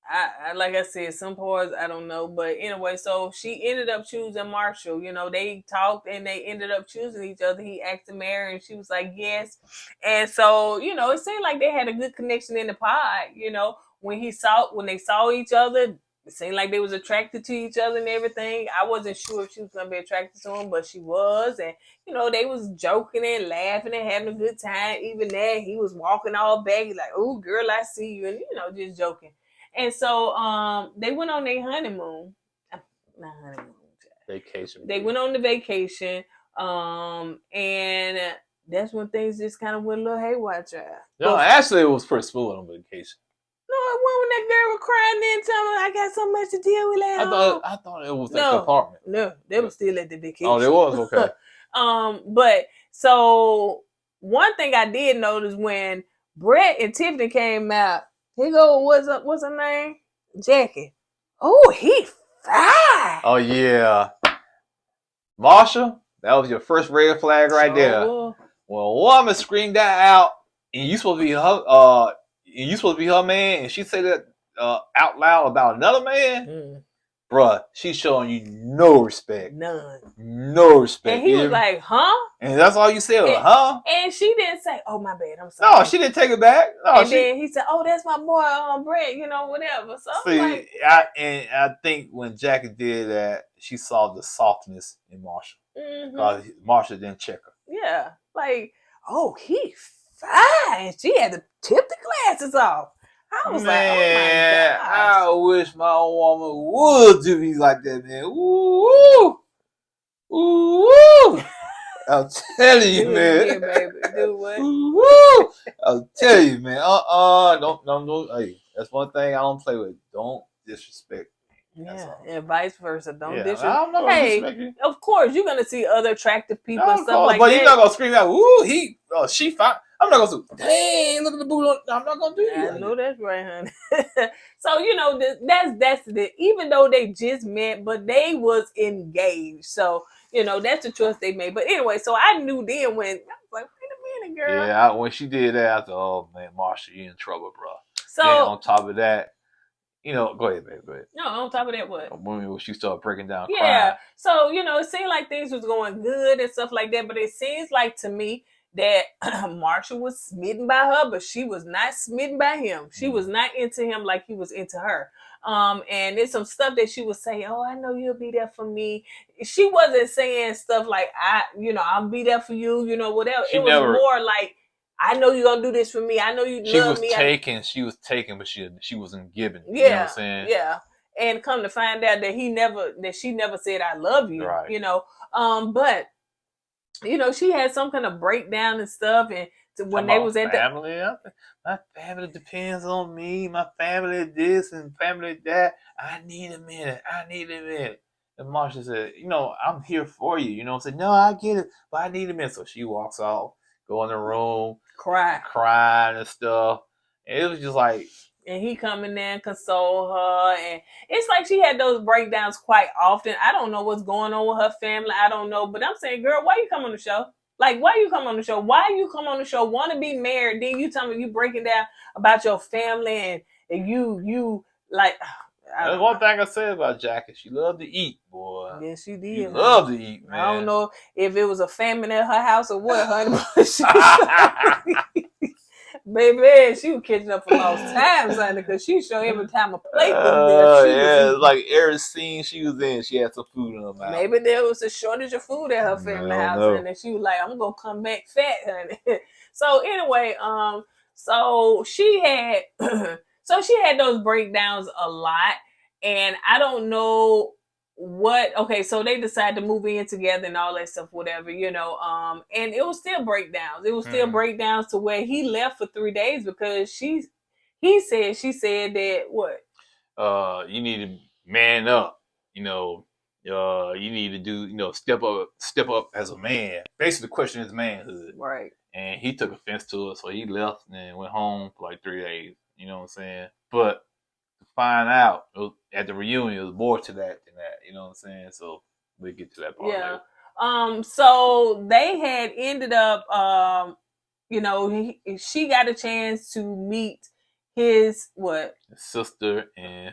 I like I said, some parts I don't know, but anyway, so she ended up choosing Marshall. They talked and they ended up choosing each other. He asked to marry, and she was like, yes. And so, it seemed like they had a good connection in the pod. When they saw each other, it seemed like they was attracted to each other and everything. I wasn't sure if she was gonna be attracted to him, but she was, and they was joking and laughing and having a good time. Even that, he was walking all back, like, "Oh, girl, I see you," and just joking. And so they went on their honeymoon. Not honeymoon. Vacation. They went on the vacation. And that's when things just kind of went a little haywire, child. No, actually it was pretty smooth on vacation. No, it wasn't when that girl was crying then telling me I got so much to deal with at home. I thought it was like the apartment. No, they were still at the vacation. Oh, there was? Okay. But so one thing I did notice when Brett and Tiffany came out, he go, what's her name? Jackie. Oh, he fine. Oh, yeah. Marsha, that was your first red flag right there. Well, a woman screamed that out, and you supposed to be her man, and she said that out loud about another man. bruh, she's showing you no respect. None. No respect. And he was like, huh? And that's all you said, and, huh? And she didn't say, oh, my bad, I'm sorry. No, she didn't take it back. No, and then he said, oh, that's my boy, Brett, whatever. So see, I'm like, I think when Jackie did that, she saw the softness in Marsha. Because Marsha didn't check her. Yeah. Like, oh, he fine. She had to tip the glasses off. I was like, oh my God. I wish my woman would do me like that, man. Ooh. Ooh. I'm telling you, man. Yeah, baby. Do what? Ooh. I'll tell you, man. Don't. Hey, that's one thing I don't play with. Don't disrespect. Yeah, and vice versa. Don't disrespect. I'm not gonna disrespect you. Of course, you're gonna see other attractive people and stuff like that. But you're not gonna scream out, "Ooh, she fine." I'm not gonna say, "Dang, look at the booty." I'm not gonna do that. I know that's right, honey. So that's the. Even though they just met, but they was engaged. So that's the choice they made. But anyway, so I knew then when I was like, wait a minute, girl. Yeah, when she did that, I thought, oh man, Marsha, you in trouble, bro. So then on top of that. Go ahead, baby. Go ahead. No, on top of that, what? When she started breaking down, yeah. crying. So it seemed like things was going good and stuff like that. But it seems like to me that Marsha was smitten by her, but she was not smitten by him. She was not into him like he was into her. And there's some stuff that she would say. Oh, I know you'll be there for me. She wasn't saying stuff like I'll be there for you. Whatever. It was more like, I know you're gonna do this for me. I know you love me. She was taking, but she wasn't giving. Yeah, you know what I'm saying? Yeah. And come to find out that she never said I love you. Right. But she had some kind of breakdown and stuff, and when they was at family, my family depends on me. My family this and family that. I need a minute. And Marsha said, I'm here for you. I said, no, I get it, but I need a minute. So she walks off. Go in the room, crying and stuff. And it was just like, and he come in there and console her, and it's like she had those breakdowns quite often. I don't know what's going on with her family. I don't know, but I'm saying, girl, why you come on the show? Like, why you come on the show? Why you come on the show? Want to be married? Then you tell me you breaking down about your family and you like. That's one thing I said about Jackie. She loved to eat, boy. Yes, she did. She loved to eat, man. I don't know if it was a famine at her house or what, honey. Baby, she was catching up for lost time, honey, because she showed every time a plate was there. It's like every scene she was in, she had some food in her mouth. Maybe there was a shortage of food at her family house, and then she was like, "I'm gonna come back fat, honey." So anyway, so she had. So she had those breakdowns a lot, and I don't know okay, so they decided to move in together and all that stuff, whatever, and it was still breakdowns. It was still breakdowns to where he left for 3 days because she said that what? You need to man up, you need to do, step up as a man. Basically, the question is manhood. Right. And he took offense to it, so he left and went home for like 3 days. You know what I'm saying? But to find out at the reunion, it was more to that than that. You know what I'm saying? So we'll get to that part later. So they had ended up, she got a chance to meet his what? His sister and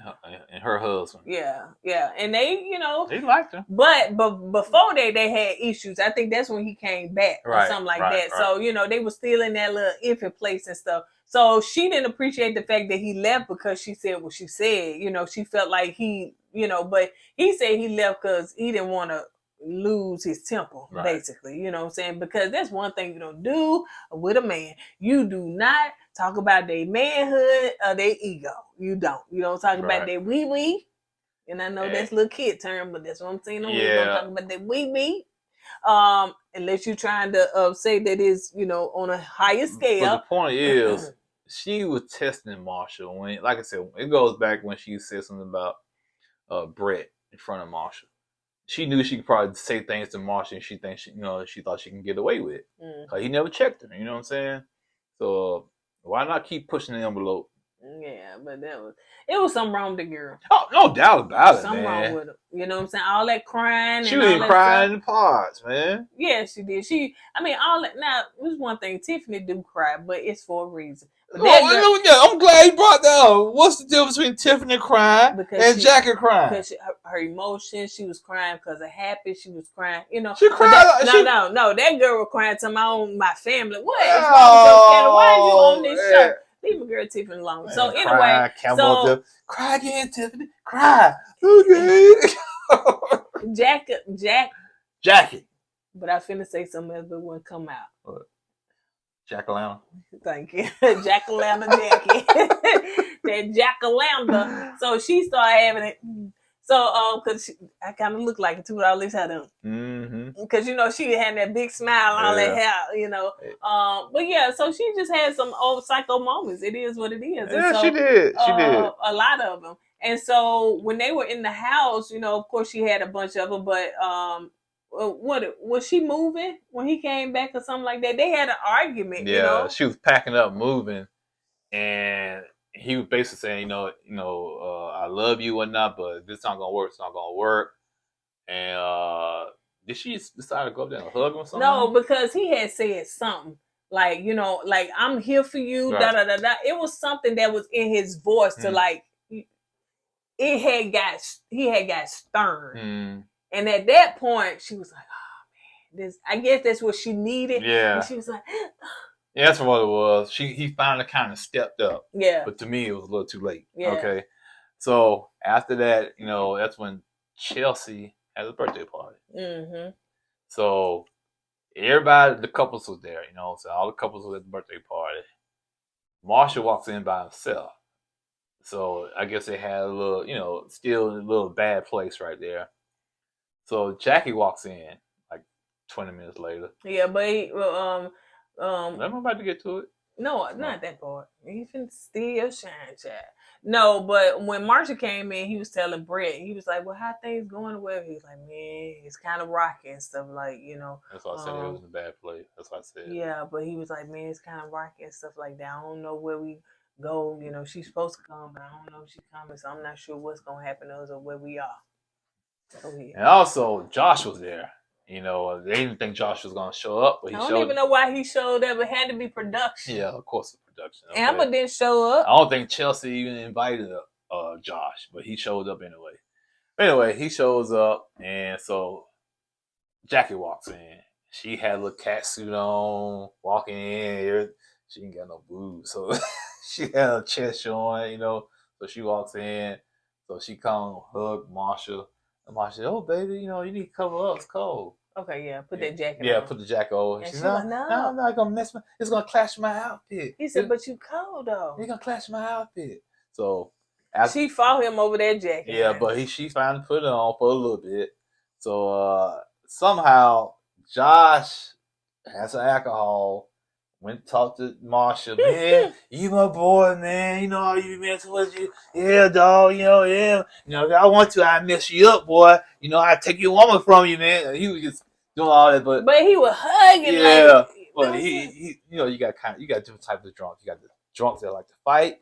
her husband. Yeah, and they, they liked her. But before they had issues. I think that's when he came back or something like that. Right. So they were still in that little iffy place and stuff. So she didn't appreciate the fact that he left because she said what she said. She felt like he, but he said he left because he didn't want to lose his temper, basically. You know what I'm saying? Because that's one thing you don't do with a man. You do not talk about their manhood or their ego. You don't. You don't talk about their wee-wee. And I know that's a little kid term, but that's what I'm saying. You don't talk about their wee-wee. Unless you're trying to say that is, on a higher scale. But the point is, she was testing Marsha when, like I said, it goes back when she said something about Brett in front of Marsha. She knew she could probably say things to Marsha, and she thinks she thought she can get away with it. Cause he never checked her. You know what I'm saying? So why not keep pushing the envelope? Yeah, Yeah, but it was something wrong with the girl. Oh, no doubt about it, Something man. wrong with her. You know what I'm saying? All that crying She and was all even that crying stuff. in the pods, man. Yeah, she did. I mean, all that. Now, there's one thing. Tiffany do cry, but it's for a reason. But I'm glad you brought that up. What's the difference between Tiffany crying and Jackie crying? Because her emotions, she was crying because of happy. She was crying, you know. She cried. No. That girl was crying to my family. What is wrong with your family? Why are you on this show? Leave a girl Tiffany alone. So anyway, cry again, Tiffany. Cry. Okay. Jackie. But I finna say something else, but it wouldn't come out. What? Jack-o'-lantern. Thank you. Jack-o'-lantern Jackie. That Jack-o'-lantern. So she started having it. So, because I kind of look like it too with all this hair done. Mm-hmm. Because, you know, she had that big smile and all that hair, you know. But yeah, so she just had some old psycho moments. It is what it is. Yeah, so, she did. She did. A lot of them. And so when they were in the house, you know, of course she had a bunch of them, but what was she moving when he came back or something like that? They had an argument. Yeah, you know? She was packing up, moving, and he was basically saying, I love you or not, but this not gonna work. It's not gonna work. And did she decide to go up there and hug him or something? No, because he had said something like, you know, like I'm here for you. Right. Da da da da. It was something that was in his voice to like. He had got stern. And at that point, she was like, "Oh man, I guess that's what she needed." Yeah. And she was like, "Yeah, that's what it was." He finally kind of stepped up. Yeah. But to me, it was a little too late. Yeah. Okay. So after that, that's when Chelsea had a birthday party. Mm-hmm. So everybody, the couples was there. So all the couples were at the birthday party. Marsha walks in by himself. So I guess they had a little, still a little bad place right there. So Jackie walks in like 20 minutes later. Yeah, but I'm about to get to it. No, not that part. He can still shine, child. No, but when Marsha came in, he was telling Brett, he was like, "Well, how things going?" Well, he was like, "Man, it's kind of rocky and stuff, like, That's why I said it was in a bad place. That's what I said. Yeah, but he was like, "Man, it's kind of rocky and stuff like that. I don't know where we go. She's supposed to come, but I don't know if she's coming, so I'm not sure what's gonna happen to us or where we are." Oh, yeah. And also, Josh was there. They didn't think Josh was going to show up, but I don't even know why he showed up. It had to be production. Yeah, of course, it's production. Okay. Amber didn't show up. I don't think Chelsea even invited Josh, but he showed up anyway. Anyway, he shows up, and so Jackie walks in. She had a little cat suit on, walking in. She ain't got no boobs, so she had her chest showing, So she walks in, so she come hug Marsha. And Marsha said, "Oh, baby, you need to cover up. It's cold." Okay, yeah, put that jacket on. Yeah, put the jacket on. And she's like, no, I'm not going to mess it's going to clash my outfit. He said, "But you cold, though. It's going to clash my outfit." So she fought him over that jacket. Yeah, but she finally put it on for a little bit. So somehow Josh had some alcohol, went to talk to Marsha. "Man, you my boy, man. How you messing with you? Yeah, dog. Yeah. If I want to, I mess you up, boy. I take your woman from you, man." And he was just doing all that, but he was hugging. Yeah, but he you got different types of drunks. You got the drunks that like to fight.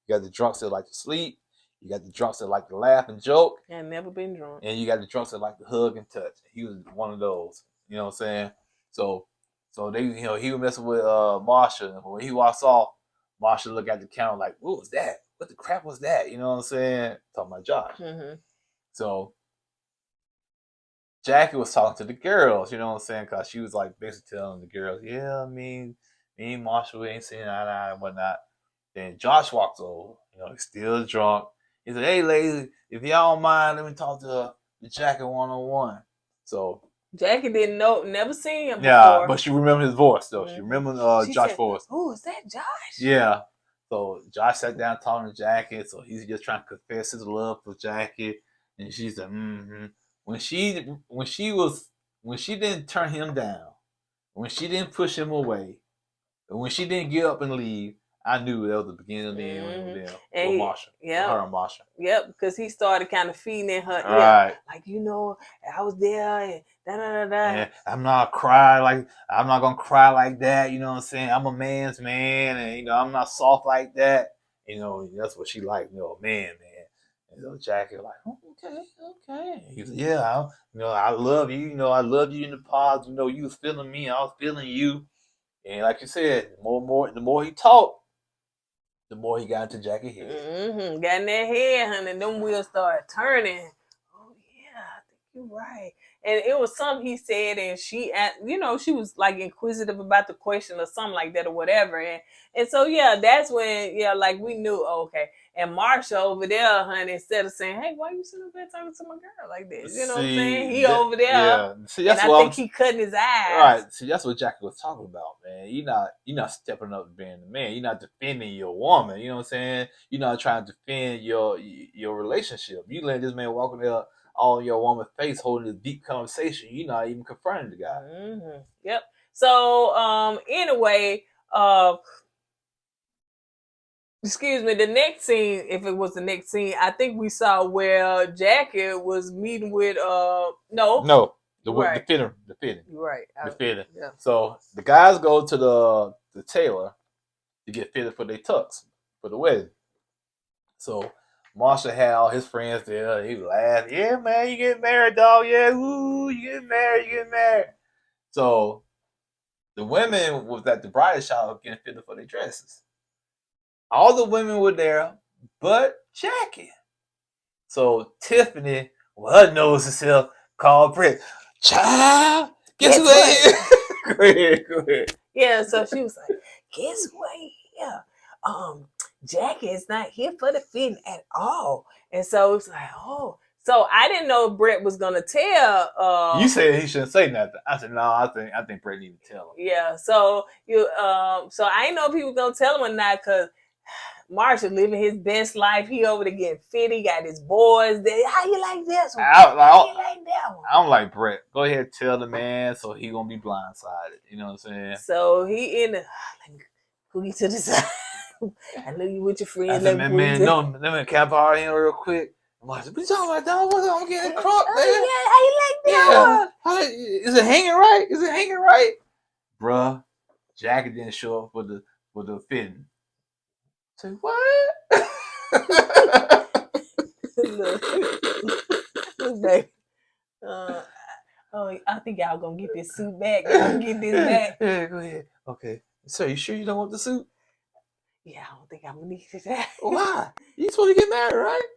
You got the drunks that like to sleep. You got the drunks that like to laugh and joke. I've never been drunk. And you got the drunks that like to hug and touch. He was one of those. You know what I'm saying? So they, he was messing with Marsha. And when he walks off, Marsha look at the counter like, "What was that? What the crap was that?" You know what I'm saying? Talking about Josh. Mm-hmm. So Jackie was talking to the girls. You know what I'm saying? Because she was like basically telling the girls, "Yeah, me and Marsha, we ain't seen eye to eye and whatnot." Then Josh walks over. He's still drunk. He said, "Hey, ladies, if y'all don't mind, let me talk to Jackie one-on-one." So Jackie didn't know, never seen him before. Yeah, but she remembered his voice, though. Mm-hmm. She remembered Josh's voice. "Oh, is that Josh?" Yeah. So Josh sat down talking to Jackie. So he's just trying to confess his love for Jackie. And she said, "Mm-hmm." When she didn't turn him down, when she didn't push him away, and when she didn't get up and leave, I knew that was the beginning of the end with them. With Marsha. Yeah. Her and Marsha. Yep, because he started kind of feeding in her ear. Like, I was there and da-da-da-da. Yeah, I'm not gonna cry like that, you know what I'm saying? I'm a man's man, and I'm not soft like that. You know, that's what she like. You know, man. And so Jackie like, oh, okay. He's like, yeah, I love you. You know, I love you in the pods. You know, you was feeling me, I was feeling you. And like you said, the more he talked, the more he got into Jackie's head. Mm-hmm. Got in that head, honey. Them wheels started turning. Oh yeah, I think you're right. And it was something he said, and she, she was like inquisitive about the question or something like that or whatever. And so yeah, that's when like we knew, okay. And Marsha over there, honey, instead of saying, "Hey, why you sitting up there talking to my girl like this?" You know what I'm saying? He over there, yeah. See, that's and I think he cutting his eyes. Right. See, that's what Jackie was talking about, man. You're not stepping up to being the man. You're not defending your woman. You know what I'm saying? You're not trying to defend your relationship. You let this man walk in there all in your woman's face, holding this deep conversation. You're not even confronting the guy. Mm-hmm. Yep. So, anyway, excuse me, the next scene, if it was the next scene, I think we saw where Jackie was meeting with, No, the fitting. Right. The fitting. Yeah. So the guys go to the tailor to get fitted for their tux for the wedding. So Marshall had all his friends there. He laughed. Yeah, man, you get married, dog. Yeah, woo, you get married. So the women was at the bridal shower getting fitted for their dresses. All the women were there, but Jackie. So Tiffany, with her nose herself, called Brett. Child, guess what? Go ahead. Yeah, so she was like, guess what? Yeah. Jackie is not here for the fitting at all. And so it's like, oh. So I didn't know Brett was gonna tell. You said he shouldn't say nothing. I said no. I think Brett need to tell him. Yeah. So so I didn't know if he was gonna tell him or not, because Marshall living his best life. He over there getting fit. He got his boys there. How you like this one? How you like that one? I'm like, Brett, go ahead, tell the man, so he gonna be blindsided. You know what I'm saying? So he in the cookie to the side. I know you with your friend. I said, man, no, let me cap our in real quick. What you talking about, dog? I'm getting crunk, man. Yeah, how you like that? Yeah. Is it hanging right? Bruh, Jackie didn't show up for the fitting. Say what? Look, baby. I think y'all gonna get this suit back. Y'all get this back. Yeah, go ahead. Okay. So you sure you don't want the suit? Yeah, I don't think I'm gonna need it. Why? You supposed to get married, right?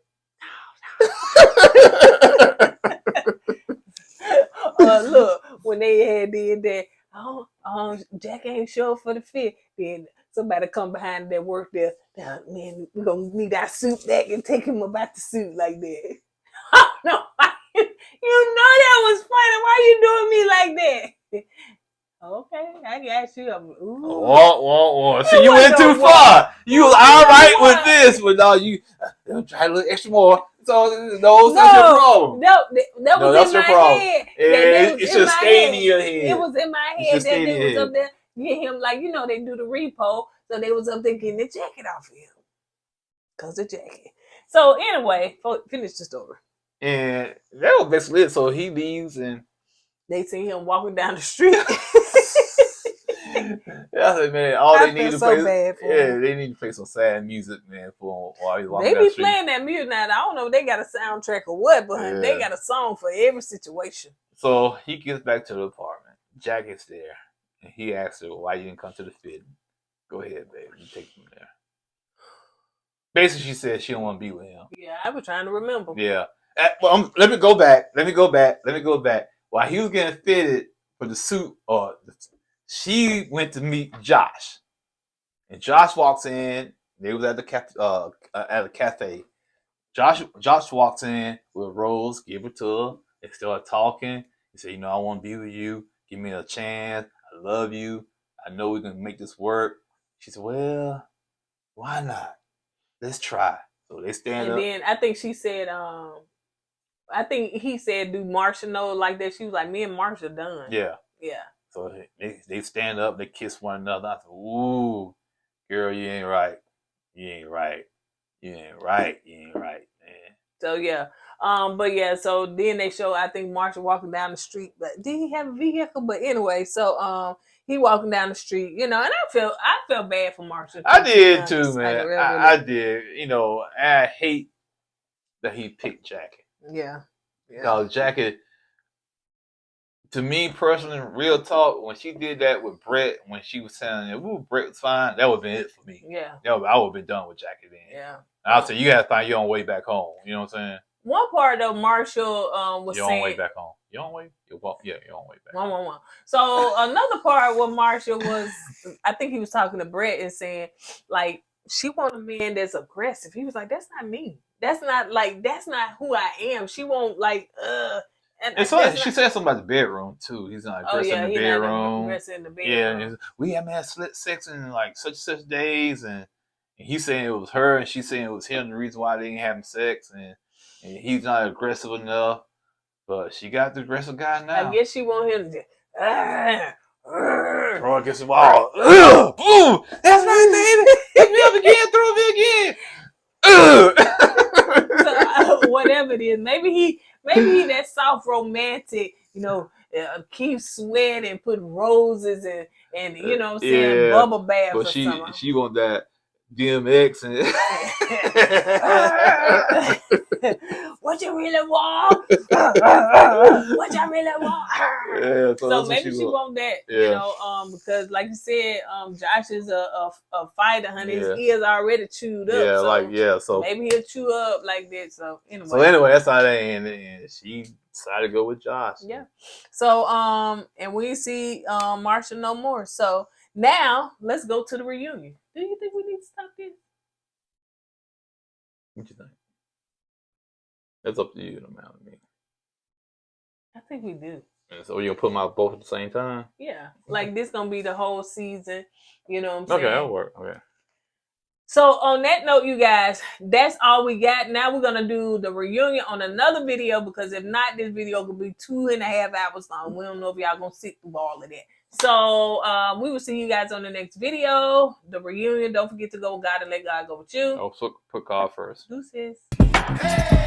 No. Look, when they did that, Jack ain't show up for the fit. Then somebody come behind that work there. Man, we're gonna need our suit back and take him about the suit like that. Oh no, you know that was funny. Why you doing me like that? Okay, I got you. Whoa. See, you went too far. You was all right with this, but now you try to look extra more. So that's your problem. That was in my head. It should stay in your head. It was in my head that they was up there get him, like, they do the repo. So they was up there getting the jacket off of him. Because the jacket. So anyway, finish the story. And that was basically it. So he leaves and they see him walking down the street. Yeah, I said, man, all they need to play. Bad for him. They need to play some sad music, man, for while he's walking They down the be street. playing that music now. I don't know if they got a soundtrack or what, but they got a song for every situation. So he gets back to the apartment. Jack is there, and he asks her, "Why you didn't come to the fitting?" Go ahead, baby. You take him there. Basically, she said she don't want to be with him. Yeah, I was trying to remember. Yeah. Well, let me go back. While he was getting fitted for the suit, she went to meet Josh, and Josh walks in. They was at the cafe. Josh walks in with Rose, give it to her. They start talking. He said, I want to be with you. Give me a chance. I love you. I know we can make this work. She said, well, why not? Let's try. So they stand up. And then I think she said, I think he said, do Marsha know like that? She was like, me and Marsha done. Yeah. Yeah. So they stand up, they kiss one another. I said, ooh, girl, you ain't right. You ain't right, man. So yeah. But yeah, so then they show, I think Marsha walking down the street, but did he have a vehicle? But anyway, so he walking down the street, you know, and I felt bad for Marshall. I did too, Like, man. really. I did. You know, I hate that he picked Jackie. Yeah. Because Jackie, to me personally, real talk, when she did that with Brett, when she was saying, "Ooh, Brett was fine," that would have been it for me. Yeah. I would have been done with Jackie then. Yeah. I'll say, you got to find your own way back home. You know what I'm saying? One part though, Marshall was your saying, own way back home. Your own way? Your own way back. One. So another part where Marshall was, I think he was talking to Brett and saying, like, she want a man that's aggressive. He was like, that's not me. That's not who I am. She won't like, And so she said something about the bedroom too. He's not aggressive in the bedroom. Yeah, and we haven't had sex in like such days, and he's saying it was her, and she's saying it was him. The reason why they ain't having sex, and he's not aggressive enough. But she got the aggressive guy now. I guess she want him to throw against the wall. Boom! That's right, baby. Pick me up again. Throw me again. So, whatever it is, maybe he that soft romantic, you know, keep sweat and put roses and you know what I'm saying, bubble baths. But or something. she want that DMX and what you really want? What you really want? Yeah, so maybe she want that, you know, because like you said, Josh is a fighter, honey. His ears already chewed up. So maybe he'll chew up like that. So anyway, that's how they ended. And she decided to go with Josh. Yeah. So and we see Marshall no more. So now let's go to the reunion. Do you think we need to stop this? What you think? That's up to you, no matter me. I think we do. And so you're gonna put them out both at the same time? Yeah. Like this gonna be the whole season. You know what I'm saying? Okay, that'll work. Okay. So on that note, you guys, that's all we got. Now we're gonna do the reunion on another video, because if not, this video could be 2.5 hours long. We don't know if y'all gonna sit through all of that. So we will see you guys on the next video. The reunion. Don't forget to go with God and let God go with you. Oh, so put God first. Deuces. Hey!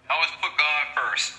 Always put God first.